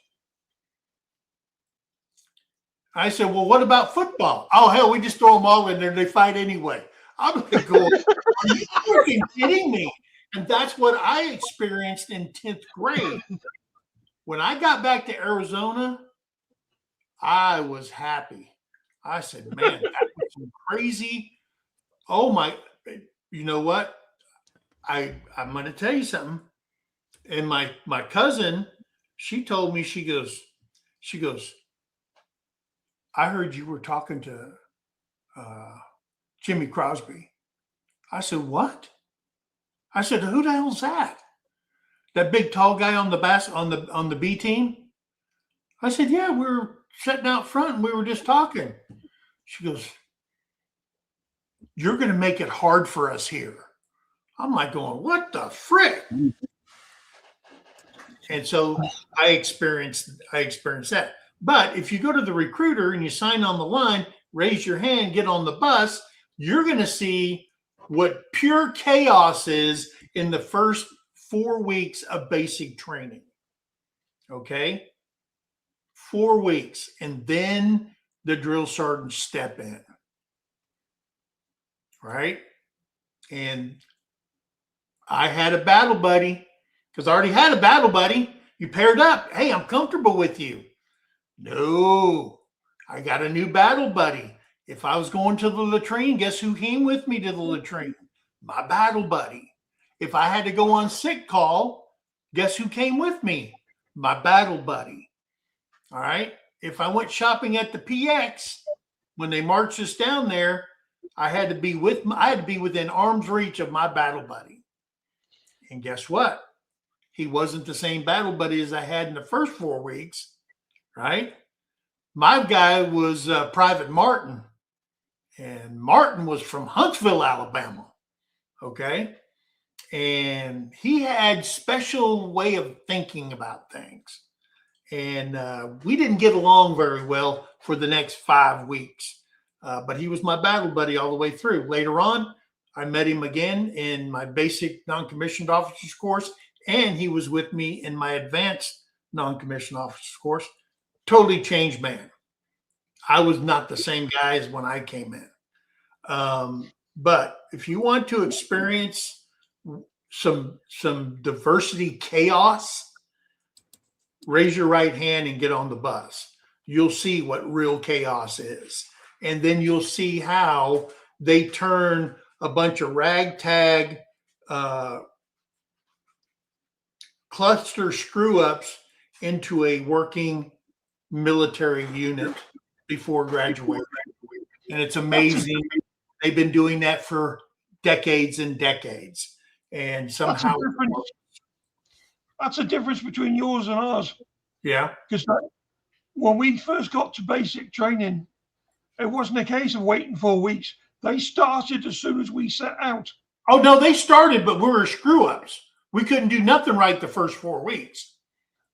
S1: I said, well, what about football? Oh, hell, we just throw them all in there. They fight anyway. I'm like, are you freaking kidding me? And that's what I experienced in 10th grade. When I got back to Arizona, I was happy. I said, man, that was some crazy. Oh, my. You know what? I'm going to tell you something. And my cousin, she told me, she goes, I heard you were talking to Jimmy Crosby. I said, what? I said, who the hell's that? That big tall guy on the B team? I said, yeah, we were sitting out front and we were just talking. She goes, you're going to make it hard for us here. I'm like going, what the frick? And so I experienced that. But if you go to the recruiter and you sign on the line, raise your hand, get on the bus, you're going to see what pure chaos is in the first 4 weeks of basic training. Okay? 4 weeks. And then the drill sergeants step in. Right? And I had a battle buddy because I already had a battle buddy. You paired up. Hey, I'm comfortable with you. No, I got a new battle buddy. If I was going to the latrine, guess who came with me to the latrine? My battle buddy. If I had to go on sick call, guess who came with me? My battle buddy. All right. If I went shopping at the PX, when they marched us down there, I had to be within arm's reach of my battle buddy. And guess what? He wasn't the same battle buddy as I had in the first 4 weeks. Right? My guy was Private Martin, and Martin was from Huntsville, Alabama. Okay. And he had special way of thinking about things. And we didn't get along very well for the next 5 weeks. But he was my battle buddy all the way through. Later on, I met him again in my basic non-commissioned officers course, and he was with me in my advanced non-commissioned officers course. Totally changed man. I was not the same guy as when I came in. But if you want to experience some diversity chaos, raise your right hand and get on the bus. You'll see what real chaos is. And then you'll see how they turn a bunch of ragtag cluster screw-ups into a working military unit before graduation. And it's amazing. They've been doing that for decades and decades. And somehow
S2: that's a difference between yours and ours.
S1: Yeah.
S2: Because when we first got to basic training, it wasn't a case of waiting 4 weeks. They started as soon as we set out.
S1: Oh, no, they started, but we were screw-ups. We couldn't do nothing right the first 4 weeks.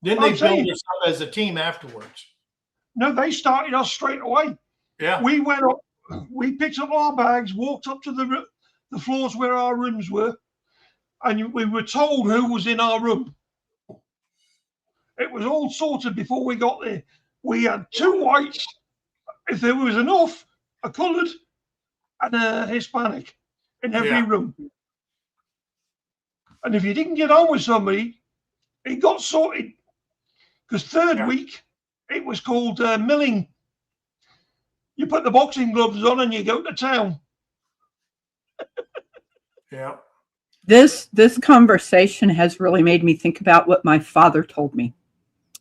S1: Then they built us up as a team afterwards.
S2: No, they started us straight away.
S1: Yeah.
S2: We went up, we picked up our bags, walked up to the floors where our rooms were, and we were told who was in our room. It was all sorted before we got there. We had 2 whites, if there was enough, a coloured and a Hispanic in every room. And if you didn't get on with somebody, it got sorted. Because third week, it was called milling. You put the boxing gloves on and you go to town.
S1: Yeah.
S4: This conversation has really made me think about what my father told me.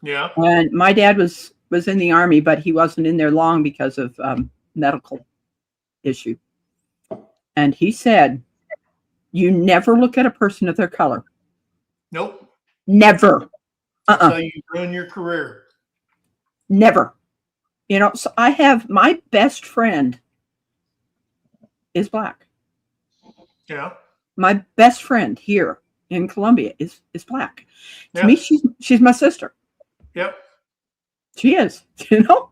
S1: Yeah.
S4: And my dad was in the Army, but he wasn't in there long because of medical issue. And he said, you never look at a person of their color.
S1: Nope.
S4: Never.
S1: That's how you ruin your career.
S4: Never. You know, so I have my best friend is black.
S1: Yeah.
S4: My best friend here in Columbia is black.
S1: Yeah.
S4: To me, she's my sister.
S1: Yep.
S4: She is, you know.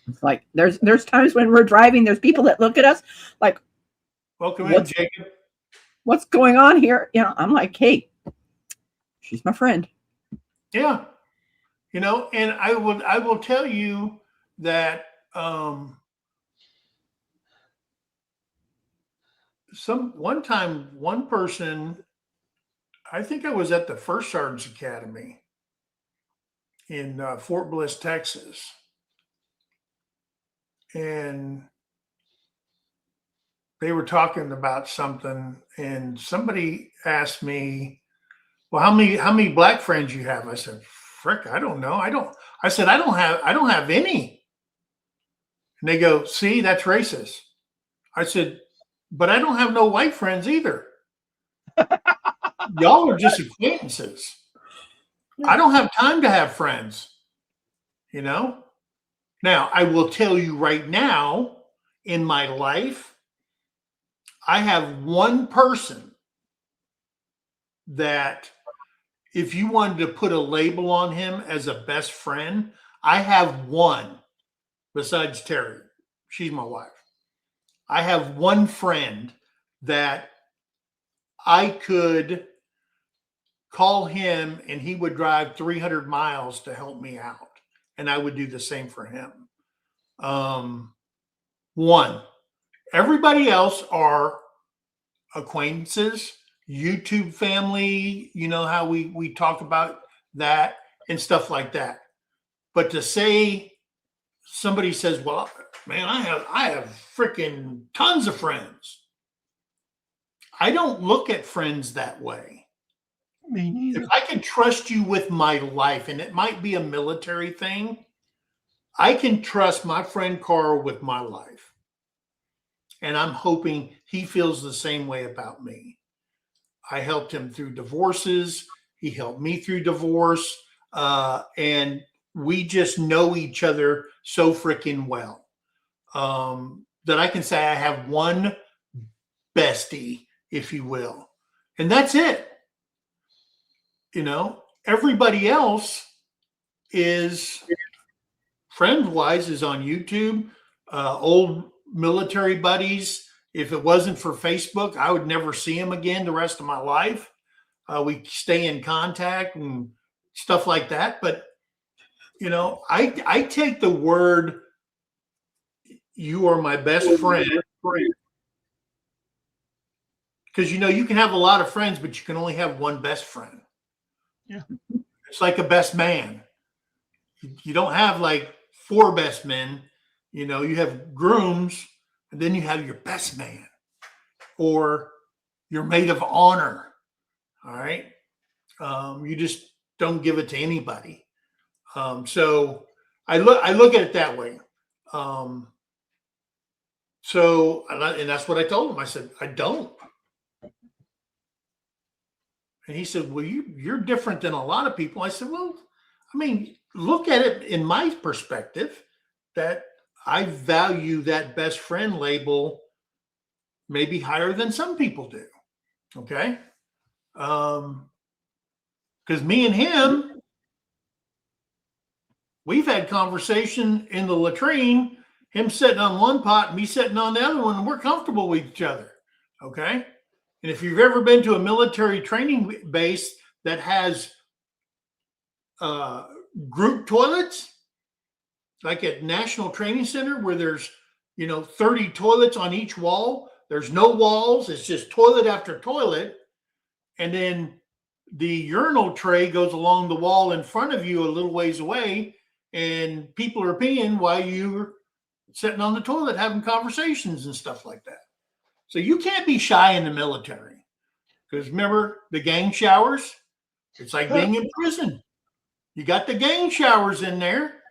S4: It's like there's times when we're driving, there's people that look at us like,
S1: Welcome in,
S4: What's-
S1: Jacob.
S4: what's going on here? You know, I'm like, hey, she's my friend.
S1: Yeah. You know, and I will tell you that one time one person, I think I was at the First Sergeant's Academy in Fort Bliss, Texas. And they were talking about something, and somebody asked me, well, how many black friends you have? I said, frick, I don't know. I don't have any. And they go, see, that's racist. I said, but I don't have no white friends either. Y'all are just acquaintances. I don't have time to have friends, you know? Now, I will tell you right now, in my life, I have one person that if you wanted to put a label on him as a best friend, I have one besides Terry. She's my wife. I have one friend that I could call him and he would drive 300 miles to help me out. And I would do the same for him. One. Everybody else are acquaintances, YouTube family, you know how we talk about that and stuff like that. But to say somebody says, well, man, I have freaking tons of friends. I don't look at friends that way.
S2: Me neither.
S1: If I can trust you with my life, and it might be a military thing, I can trust my friend Carl with my life. And I'm hoping he feels the same way about me. I helped him through divorces. He helped me through divorce. And we just know each other so freaking well that I can say I have one bestie, if you will. And that's it. You know, everybody else is friend-wise is on YouTube, old military buddies. If it wasn't for Facebook, I would never see him again the rest of my life. We stay in contact and stuff like that. But, you know, I take the word, you are my best friend. Because, you know, you can have a lot of friends, but you can only have one best friend.
S2: Yeah.
S1: It's like a best man. You don't have like 4 best men. You know, you have grooms, and then you have your best man or your maid of honor. All right. You just don't give it to anybody. So I look at it that way. So, and that's what I told him. I said, I don't. And he said, well, you're different than a lot of people. I said, well, I mean, look at it in my perspective that I value that best friend label maybe higher than some people do. Okay. Because me and him, we've had conversation in the latrine, him sitting on one pot, me sitting on the other one, and we're comfortable with each other. Okay. And if you've ever been to a military training base that has group toilets, like at National Training Center, where there's, 30 toilets on each wall, there's no walls, it's just toilet after toilet. And then the urinal tray goes along the wall in front of you a little ways away, and people are peeing while you're sitting on the toilet having conversations and stuff like that. So you can't be shy in the military, because remember the gang showers? It's like being in prison. You got the gang showers in there,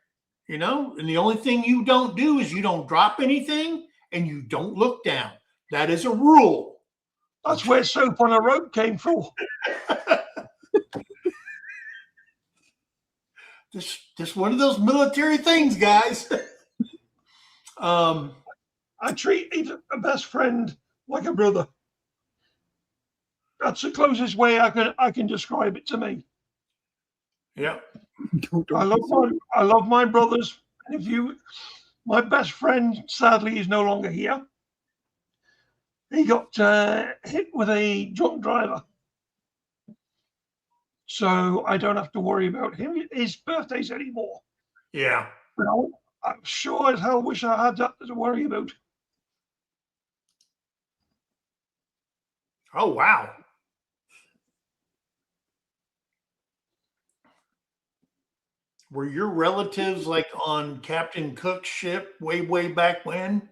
S1: and the only thing you don't do is you don't drop anything and you don't look down. That is a rule.
S2: That's where soap on a rope came from.
S1: Just one of those military things, guys.
S2: I treat even a best friend like a brother. That's the closest way I can describe it to me.
S1: Yeah.
S2: I love my brothers, and if you My best friend, sadly, is no longer here. He got hit with a drunk driver. So I don't have to worry about his birthdays anymore.
S1: Yeah.
S2: But I'm sure as hell wish I had that to worry about.
S1: Oh, wow. Were your relatives like on Captain Cook's ship way, way back when,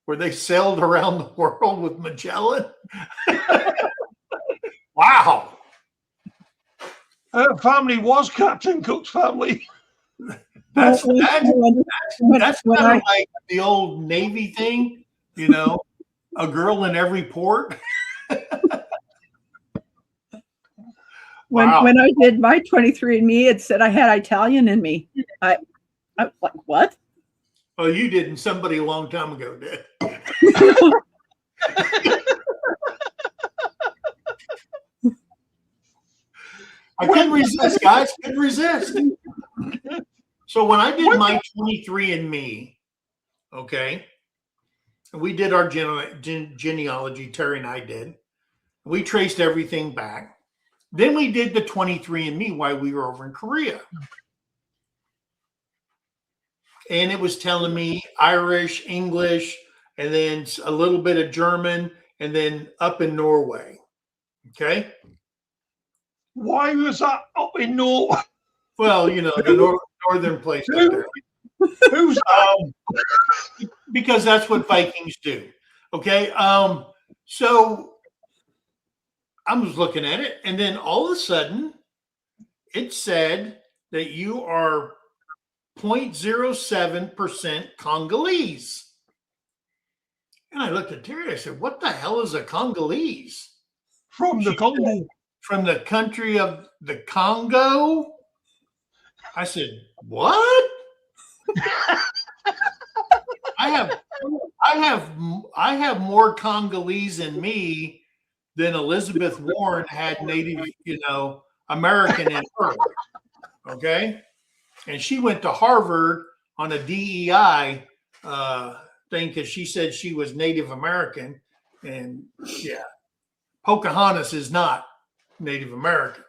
S1: where they sailed around the world with Magellan? Wow.
S2: Her family was Captain Cook's family.
S1: That's
S4: When
S1: that's
S4: when
S1: kind
S4: I
S1: of like the old Navy thing, you know, a girl in every port. Wow.
S4: when I did my 23andMe, it said I had Italian in me. I was like, what?
S1: Oh, you didn't. Somebody a long time ago did. I couldn't resist, guys. Couldn't resist. So when I did my 23andMe, okay, we did our genealogy, Terry and I did. We traced everything back. Then we did the 23andMe while we were over in Korea. And it was telling me Irish, English, and then a little bit of German, and then up in Norway. Okay.
S2: Why was that up in Norway?
S1: Well, you know, the northern place up there.
S2: Who's
S1: Because that's what Vikings do. Okay. So I was looking at it, and then all of a sudden it said that you are 0.07% Congolese. And I looked at Terry, I said, what the hell is a Congolese?
S2: from the Congo?
S1: From the country of the Congo? I said, what? I have more Congolese in me than Elizabeth Warren had Native, American in her. Okay. And she went to Harvard on a DEI thing because she said she was Native American. And yeah, Pocahontas is not Native American.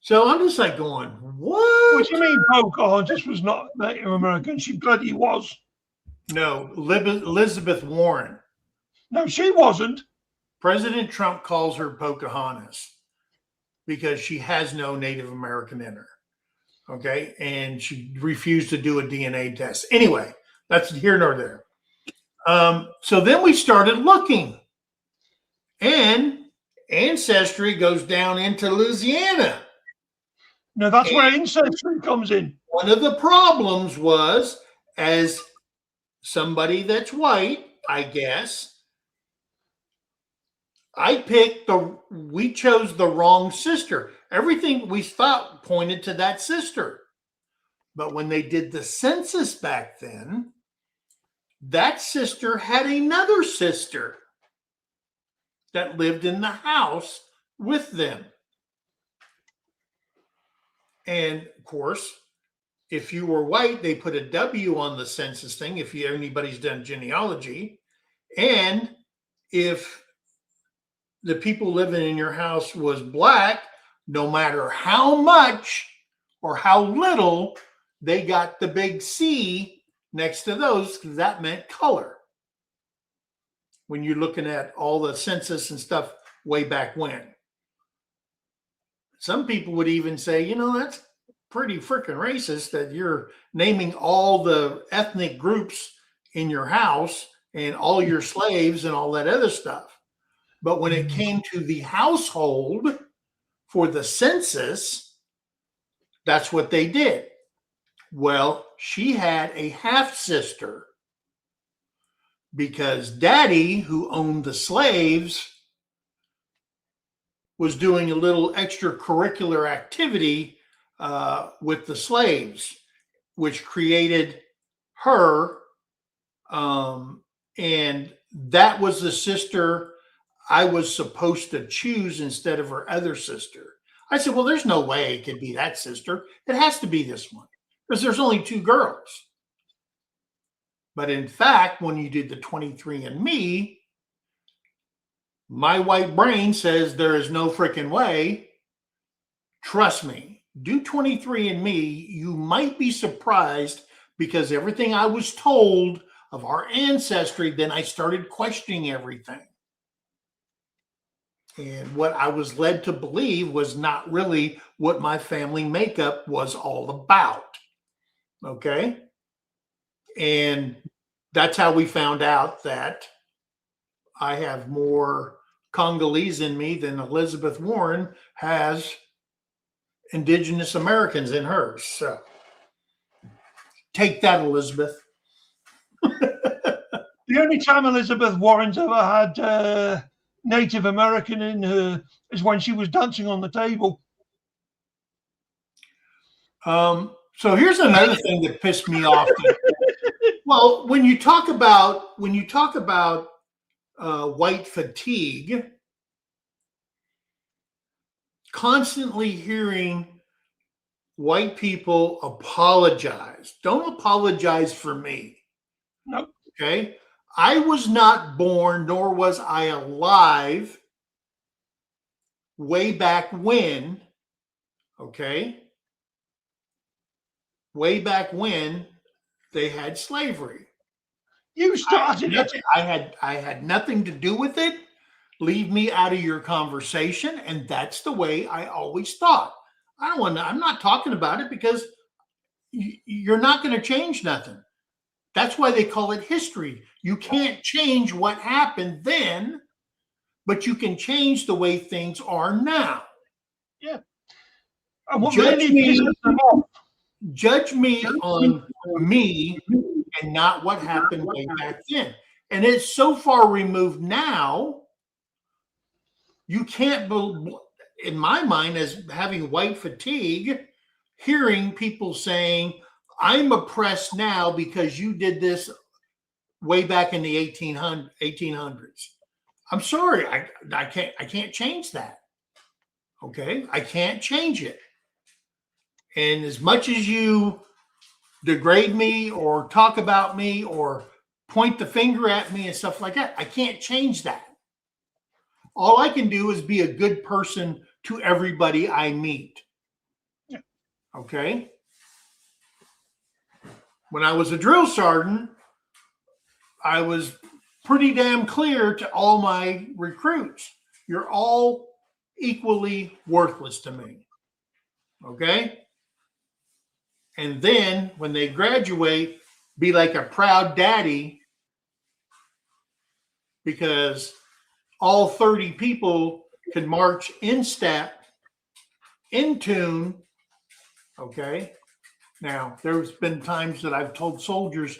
S1: So I'm just like going, what?
S2: What do you mean Pocahontas was not Native American? She bloody was.
S1: No, Elizabeth Warren.
S2: No, she wasn't.
S1: President Trump calls her Pocahontas because she has no Native American in her. Okay. And she refused to do a DNA test. Anyway, that's here nor there. So then we started looking, and Ancestry goes down into Louisiana.
S2: No, that's where ancestry comes in.
S1: One of the problems was, as somebody that's white, I guess, we chose the wrong sister. Everything we thought pointed to that sister. But when they did the census back then, that sister had another sister that lived in the house with them. And of course, if you were white, they put a W on the census thing, if anybody's done genealogy. And if the people living in your house was black, no matter how much or how little, they got the big C next to those because that meant color. When you're looking at all the census and stuff way back when. Some people would even say, that's pretty freaking racist that you're naming all the ethnic groups in your house and all your slaves and all that other stuff. But when it came to the household for the census, that's what they did. Well, she had a half sister because Daddy, who owned the slaves, was doing a little extracurricular activity with the slaves, which created her. And that was the sister I was supposed to choose instead of her other sister. I said, well, there's no way it could be that sister. It has to be this one because there's only two girls. But in fact, when you did the 23andMe, my white brain says there is no freaking way. Trust me, do 23andMe. You might be surprised because everything I was told of our ancestry, then I started questioning everything. And what I was led to believe was not really what my family makeup was all about. Okay. And that's how we found out that I have more Congolese in me than Elizabeth Warren has Indigenous Americans in hers. So take that, Elizabeth.
S2: The only time Elizabeth Warren's ever had Native American in her is when she was dancing on the table.
S1: So here's another thing that pissed me off. Well, when you talk about white fatigue, constantly hearing white people apologize. Don't apologize for me.
S2: Nope.
S1: Okay. I was not born, nor was I alive way back when. Okay. Way back when they had slavery.
S2: You started it.
S1: I had nothing to do with it. Leave me out of your conversation. And that's the way I always thought. I'm not talking about it because you're not going to change nothing. That's why they call it history. You can't change what happened then, but you can change the way things are now.
S2: Yeah. And what really pisses them off.
S1: Judge me on me and not what happened way back then. And it's so far removed now, you can't, in my mind, as having white fatigue, hearing people saying, I'm oppressed now because you did this way back in the 1800s. I'm sorry, I can't change that. Okay, I can't change it. And as much as you degrade me or talk about me or point the finger at me and stuff like that, I can't change that. All I can do is be a good person to everybody I meet.
S2: Yeah.
S1: Okay. When I was a drill sergeant, I was pretty damn clear to all my recruits. You're all equally worthless to me. Okay. And then when they graduate, be like a proud daddy because all 30 people can march in step, in tune. Okay. Now, there's been times that I've told soldiers,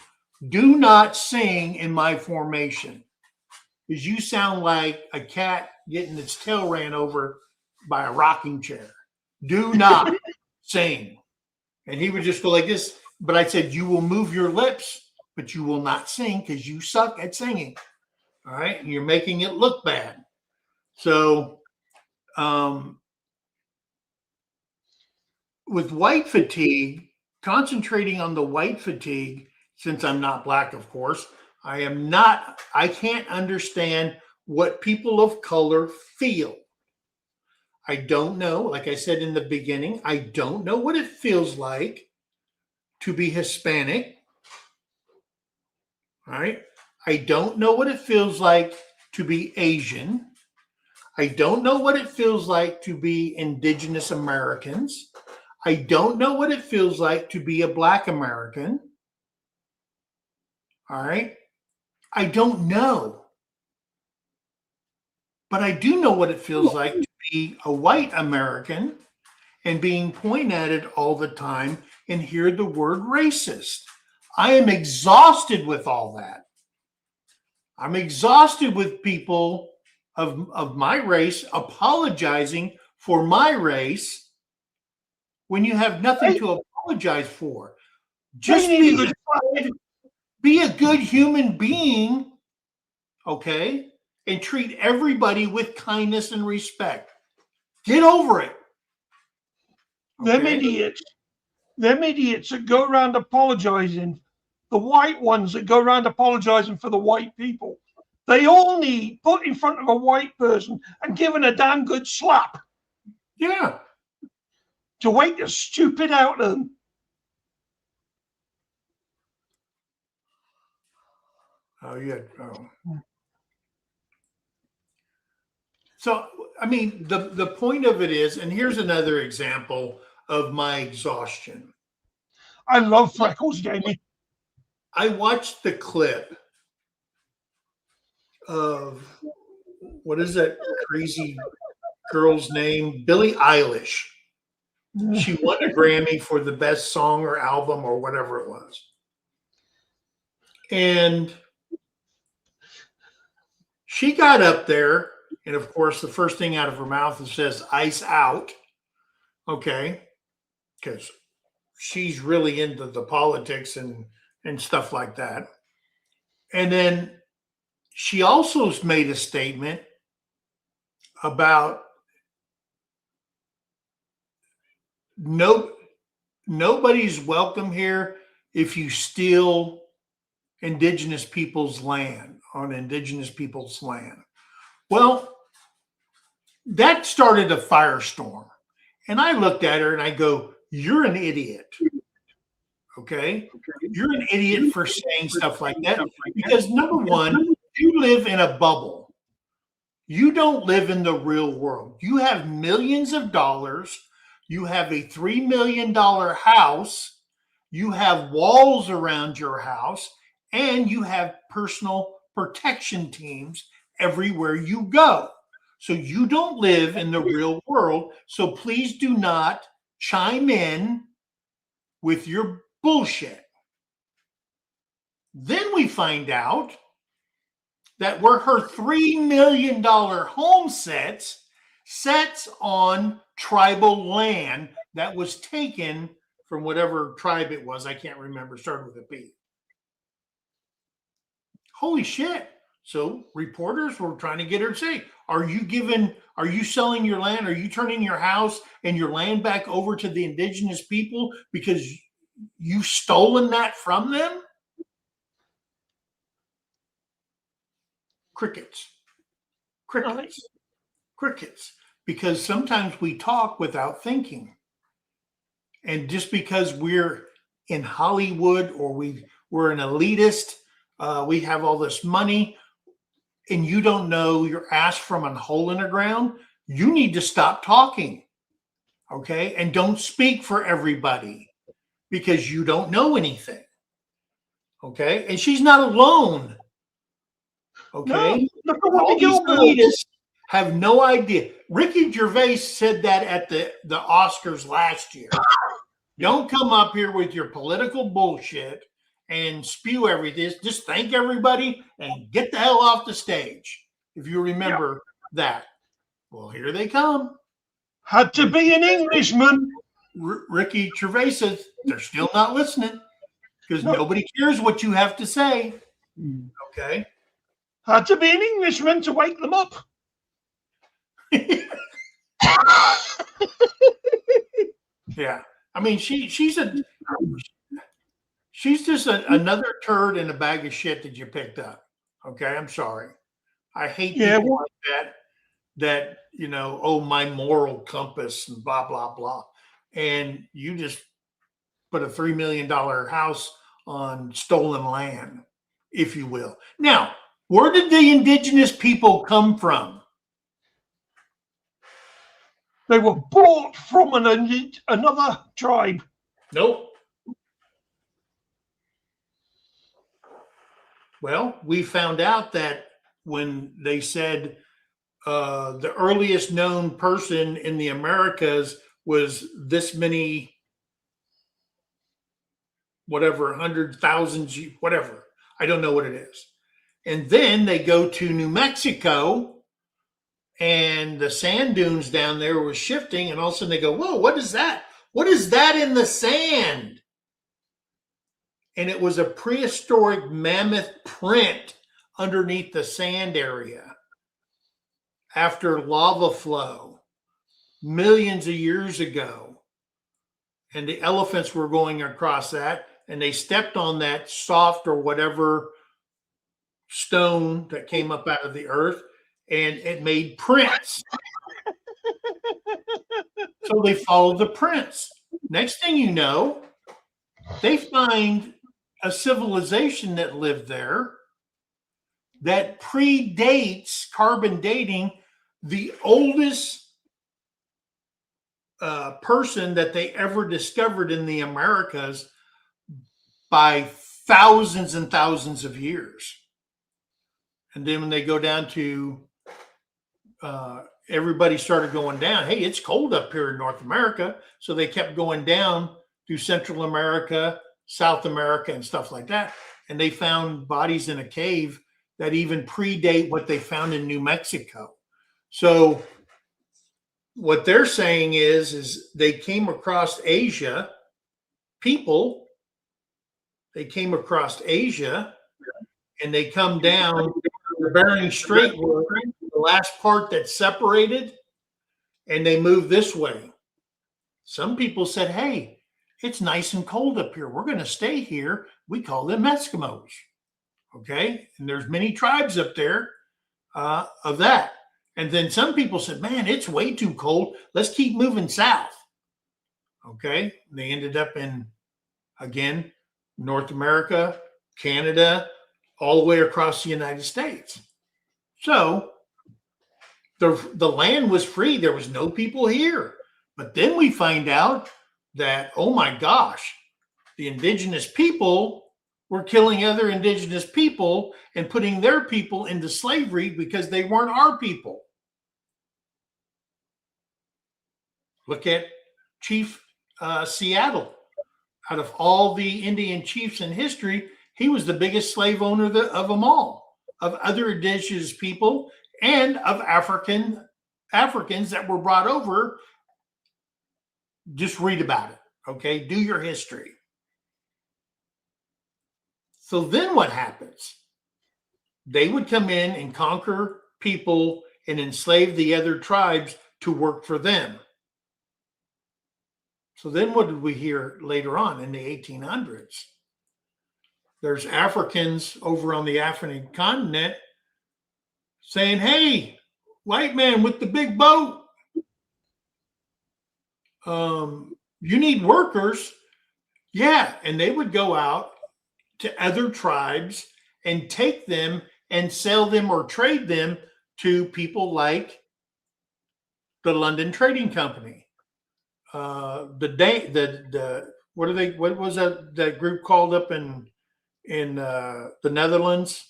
S1: do not sing in my formation because you sound like a cat getting its tail ran over by a rocking chair. Do not sing. And he would just go like this. But I said, you will move your lips, but you will not sing because you suck at singing. All right. And you're making it look bad. So with white fatigue, concentrating on the white fatigue, since I'm not black, of course, I can't understand what people of color feel. I don't know. Like I said in the beginning, I don't know what it feels like to be Hispanic. All right. I don't know what it feels like to be Asian. I don't know what it feels like to be Indigenous Americans. I don't know what it feels like to be a Black American. All right. I don't know. But I do know what it feels like to be a white American and being pointed at it all the time and hear the word racist. I am exhausted with all that. I'm exhausted with people of my race apologizing for my race when you have nothing to apologize for. Just be a good human being, okay? And treat everybody with kindness and respect. Get over it.
S2: Okay? Them idiots that go around apologizing the white ones that go around apologizing for the white people. They all need put in front of a white person and given a damn good slap
S1: Yeah.
S2: to wake the stupid out of them.
S1: Oh, yeah. Oh. So, I mean, the point of it is, and here's another example of my exhaustion.
S2: I love freckles, Jamie.
S1: I watched the clip of, what is that crazy girl's name? Billie Eilish. She won a Grammy for the best song or album or whatever it was. And she got up there, and of course, the first thing out of her mouth is says "ice out," okay, because she's really into the politics and stuff like that. And then she also made a statement about nobody's welcome here if you steal indigenous people's land on indigenous people's land. Well, that started a firestorm. And I looked at her and I go, "You're an idiot. Okay? You're an idiot for saying stuff like that. Because number one, you live in a bubble. You don't live in the real world. You have millions of dollars. You have a $3 million house. You have walls around your house. And you have personal protection teams everywhere you go. So you don't live in the real world. So please do not chime in with your bullshit." Then we find out that where her $3 million home sets on tribal land that was taken from whatever tribe it was. I can't remember. Started with a B. Holy shit. So reporters were trying to get her to say, are you selling your land? Are you turning your house and your land back over to the indigenous people because you've stolen that from them? Crickets. Because sometimes we talk without thinking. And just because we're in Hollywood or we're an elitist, we have all this money, and you don't know your ass from a hole in the ground, you need to stop talking. Okay? And don't speak for everybody because you don't know anything. Okay? And she's not alone. Okay?
S2: No,
S1: All these elitists have no idea. Ricky Gervais said that at the Oscars last year. Don't come up here with your political bullshit and spew everything. Just thank everybody and get the hell off the stage. If you remember that. Well, here they come.
S2: Had to be an Englishman.
S1: Ricky Gervais says they're still not listening because nobody cares what you have to say. Okay.
S2: Had to be an Englishman to wake them up.
S1: Yeah. I mean, she's just another turd in a bag of shit that you picked up. Okay. I'm sorry. I hate people like that, my moral compass and blah, blah, blah. And you just put a $3 million house on stolen land, if you will. Now, where did the indigenous people come from?
S2: They were bought from another tribe.
S1: Nope. Well, we found out that when they said the earliest known person in the Americas was this many, whatever, 100,000, whatever. I don't know what it is. And then they go to New Mexico and the sand dunes down there were shifting. And all of a sudden they go, whoa, what is that? What is that in the sand? And it was a prehistoric mammoth print underneath the sand area after lava flow millions of years ago. And the elephants were going across that. and they stepped on that soft or whatever stone that came up out of the earth, and it made prints. So they followed the prints. Next thing you know, they find a civilization that lived there that predates carbon dating the oldest person that they ever discovered in the Americas by thousands and thousands of years. And then when they go down to everybody started going down. Hey, it's cold up here in North America. So they kept going down through Central America, South America, and stuff like that. And they found bodies in a cave that even predate what they found in New Mexico. So what they're saying is they came across Asia, people, they came across Asia, and they come down the Bering Strait, the last part that separated, and they moved this way. Some people said, hey, it's nice and cold up here. We're going to stay here. We call them Eskimos. Okay. And there's many tribes up there of that. And then some people said, man, it's way too cold. Let's keep moving south. Okay. And they ended up in, again, North America, Canada, all the way across the United States. So the land was free. There was no people here. But then we find out that, oh my gosh, the indigenous people were killing other indigenous people and putting their people into slavery because they weren't our people. Look at Chief Seattle. Out of all the Indian chiefs in history, he was the biggest slave owner of them all, of other indigenous people and of Africans that were brought over. Just read about it, okay? Do your history. So then what happens? They would come in and conquer people and enslave the other tribes to work for them. So then what did we hear later on in the 1800s? There's Africans over on the African continent saying, hey, white man with the big boat, you need workers. Yeah. And they would go out to other tribes and take them and sell them or trade them to people like the London Trading Company. What was that group called up in the Netherlands?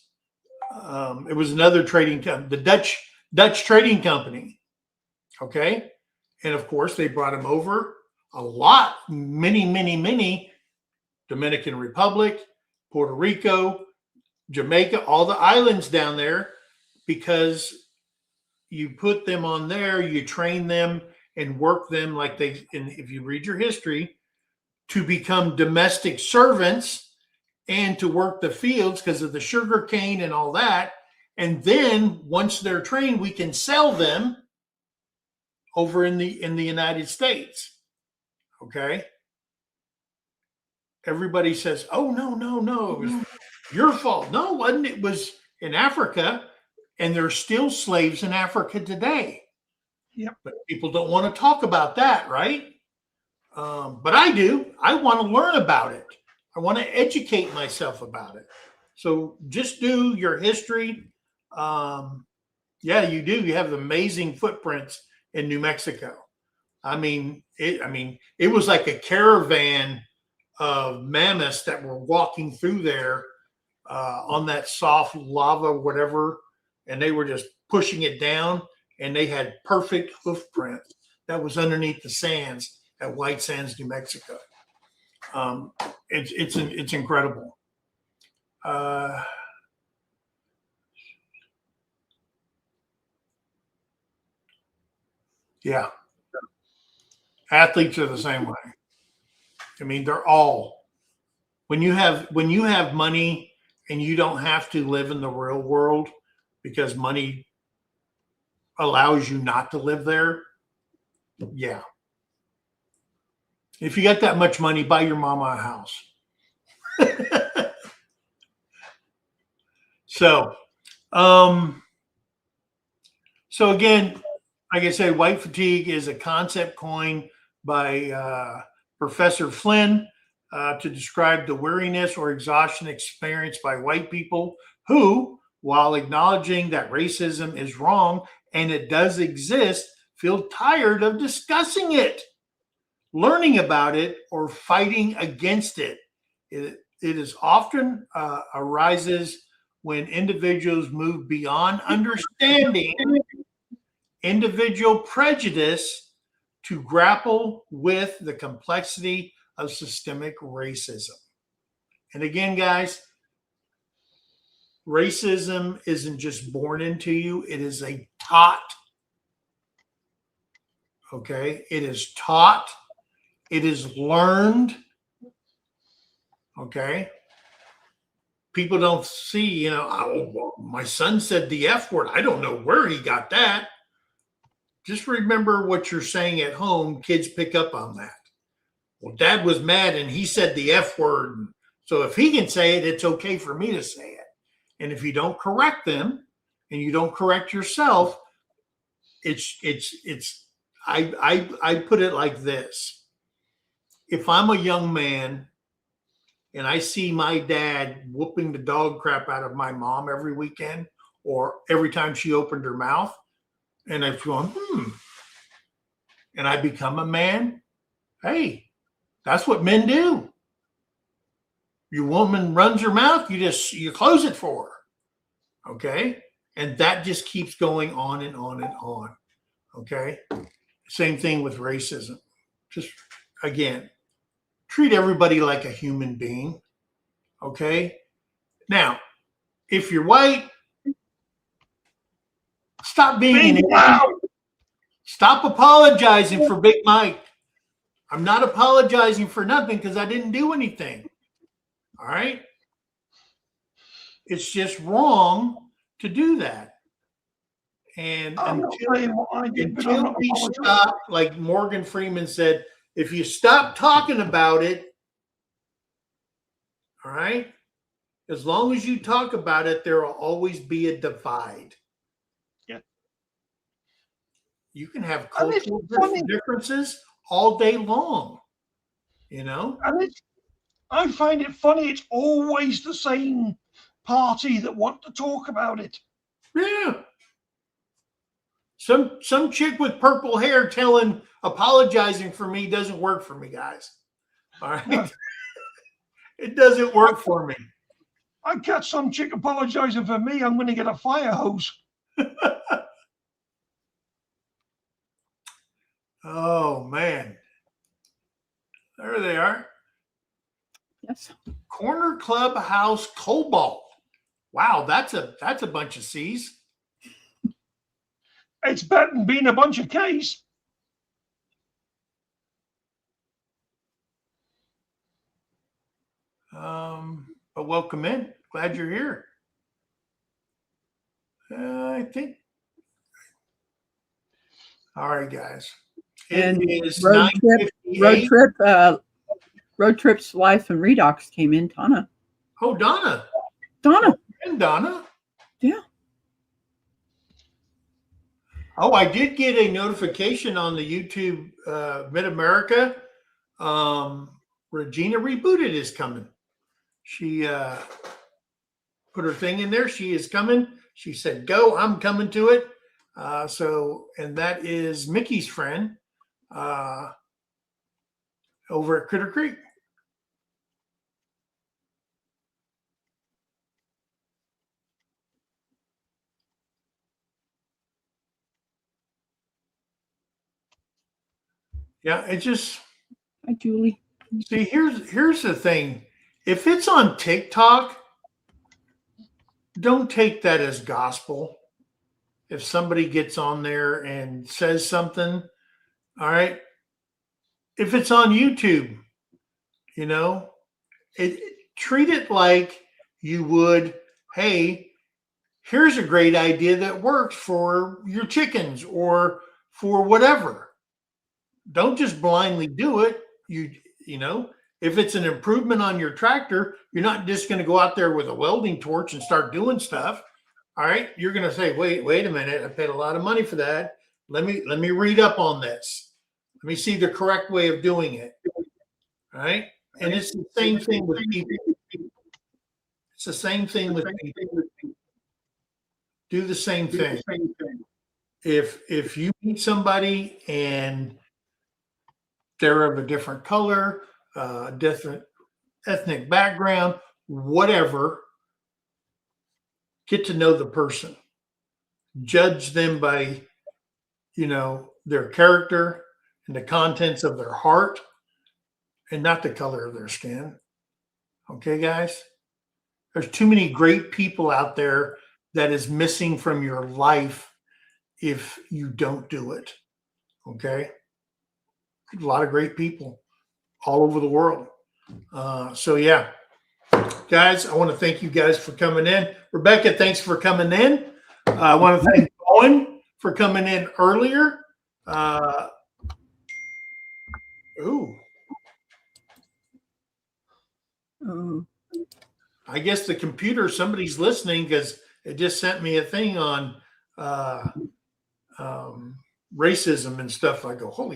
S1: It was another trading company, the Dutch Trading Company. Okay. And of course, they brought them over a lot, many Dominican Republic, Puerto Rico, Jamaica, all the islands down there, because you put them on there, you train them and work them like and if you read your history, to become domestic servants and to work the fields because of the sugar cane and all that. And then once they're trained, we can sell them over in the United States. Okay. Everybody says, oh, no, it was your fault. No, it wasn't. It was in Africa, and there's still slaves in Africa today.
S2: Yep.
S1: But people don't want to talk about that, right? But I do. I want to learn about it. I want to educate myself about it. So just do your history. Yeah, you do. You have amazing footprints in New Mexico. I mean, it was like a caravan of mammoths that were walking through there on that soft lava, whatever, and they were just pushing it down, and they had perfect hoof prints that was underneath the sands at White Sands, New Mexico. It's incredible. Yeah. Athletes are the same way. I mean, they're all, when you have money and you don't have to live in the real world because money allows you not to live there. Yeah. If you got that much money, buy your mama a house. So, so again, like I said, white fatigue is a concept coined by Professor Flynn to describe the weariness or exhaustion experienced by white people who, while acknowledging that racism is wrong and it does exist, feel tired of discussing it, learning about it, or fighting against it. It is often arises when individuals move beyond understanding individual prejudice to grapple with the complexity of systemic racism. And again, guys, racism isn't just born into you, it is a taught. Okay? It is taught, it is learned. Okay? People don't see, you know, oh, well, my son said the F word. I don't know where he got that. Just remember what you're saying at home. Kids pick up on that. Well, dad was mad and he said the F word. So if he can say it, it's okay for me to say it. And if you don't correct them and you don't correct yourself, I put it like this. If I'm a young man and I see my dad whooping the dog crap out of my mom every weekend or every time she opened her mouth, and I've gone, and I become a man, hey, that's what men do. Your woman runs her mouth, you close it for her. Okay? And that just keeps going on and on and on. Okay? Same thing with racism. Just again, treat everybody like a human being. Okay? Now, if you're white, stop being an idiot. Stop apologizing for Big Mike. I'm not apologizing for nothing because I didn't do anything. All right? It's just wrong to do that. And until we stop, like Morgan Freeman said, if you stop talking about it, all right, as long as you talk about it, there will always be a divide.
S2: Yeah.
S1: You can have cultural differences all day long, you know?
S2: And I find it funny, it's always the same party that want to talk about it.
S1: Yeah. Some chick with purple hair apologizing for me doesn't work for me, guys. All right. No. It doesn't work for me.
S2: I catch some chick apologizing for me, I'm going to get a fire hose.
S1: Oh man. There they are.
S4: Yes.
S1: Corner Clubhouse Cobalt. Wow, that's a bunch of C's.
S2: It's better than being a bunch of K's.
S1: But welcome in. Glad you're here. I think. All right, guys.
S4: And
S1: it is
S4: road trip's wife and Redox came in. Donna.
S1: Oh, Donna. And Donna.
S4: Yeah.
S1: Oh, I did get a notification on the YouTube Mid-America. Regina Rebooted is coming. She put her thing in there. She is coming. She said, go, I'm coming to it. And that is Mickey's friend over at Critter Creek. Yeah, it just.
S4: Hi, Julie.
S1: See, here's the thing. If it's on TikTok, don't take that as gospel. If somebody gets on there and says something, all right. If it's on YouTube, you know, treat it like you would, hey, here's a great idea that works for your chickens or for whatever. Don't just blindly do it. You know, If it's an improvement on your tractor, you're not just going to go out there with a welding torch and start doing stuff. All right. You're going to say, wait a minute. I paid a lot of money for that. Let me read up on this. Let me see the correct way of doing it. All right. And it's the same thing with people. It's the same thing with people. Do the same thing. If you meet somebody and they're of a different color, different ethnic background, whatever, get to know the person. Judge them by, their character and the contents of their heart and not the color of their skin. Okay, guys? There's too many great people out there that is missing from your life if you don't do it. Okay? A lot of great people all over the world. So yeah, guys, I want to thank you guys for coming in. Rebecca, thanks for coming in. I want to thank Owen for coming in earlier. I guess the computer, somebody's listening because it just sent me a thing on racism and stuff. I go,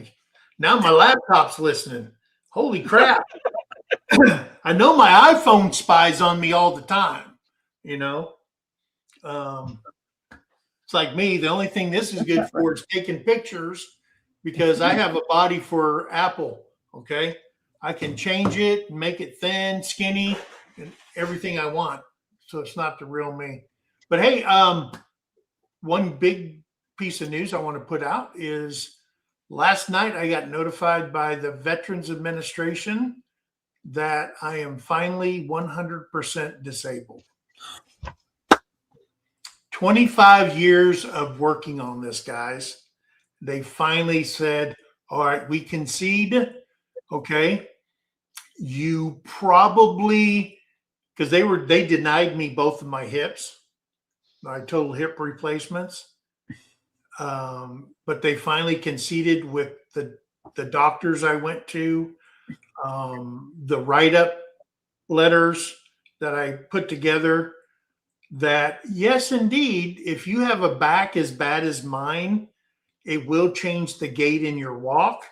S1: now my laptop's listening. Holy crap. I know my iPhone spies on me all the time, It's like me. The only thing this is good for is taking pictures because I have a body for Apple, okay? I can change it, make it thin, skinny, and everything I want. So it's not the real me. But hey, one big piece of news I want to put out is last night I got notified by the Veterans Administration that I am finally 100% disabled. 25 years of working on this, guys. They finally said, all right, we concede. Okay. You probably, because they denied me both of my hips, my total hip replacements. But they finally conceded with the doctors I went to, the write-up letters that I put together, that yes, indeed, if you have a back as bad as mine, it will change the gait in your walk.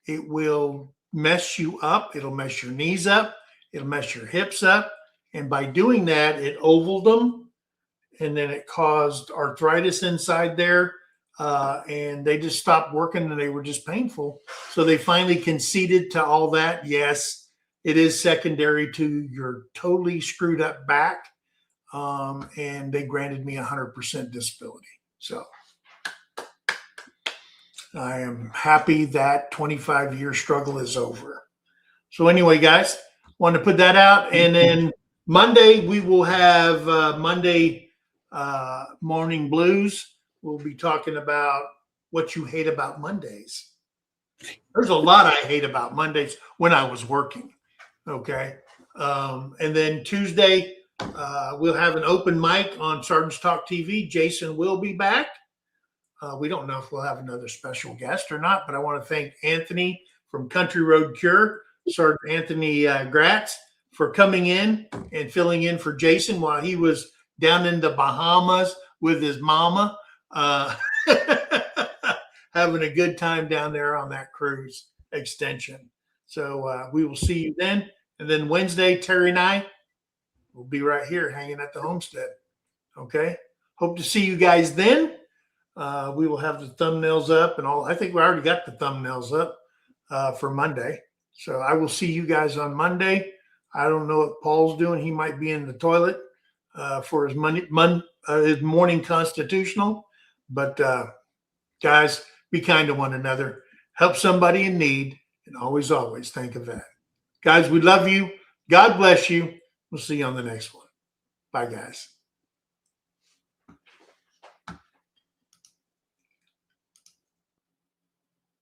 S1: It will mess you up. It'll mess your knees up. It'll mess your hips up. And by doing that, it ovaled them. And then it caused arthritis inside there. And they just stopped working and they were just painful. So they finally conceded to all that. Yes, it is secondary to your totally screwed up back. And they granted me 100% disability. So I am happy that 25-year struggle is over. So anyway, guys, want to put that out. And then Monday, we will have Monday Morning Blues. We'll be talking about what you hate about Mondays. There's a lot I hate about Mondays when I was working. Okay. And then Tuesday, we'll have an open mic on Sergeant's Talk TV. Jason will be back. We don't know if we'll have another special guest or not, but I want to thank Anthony from Country Road Cure, Sergeant Anthony Gratz, for coming in and filling in for Jason while he was down in the Bahamas with his mama, having a good time down there on that cruise extension. So we will see you then. And then Wednesday, Terry and I will be right here hanging at the homestead. Okay. Hope to see you guys then. We will have the thumbnails up and all. I think we already got the thumbnails up for Monday. So I will see you guys on Monday. I don't know what Paul's doing. He might be in the toilet for his morning constitutional. But guys, be kind to one another. Help somebody in need. And always think of that. Guys, we love you. God bless you. We'll see you on the next one. Bye, guys.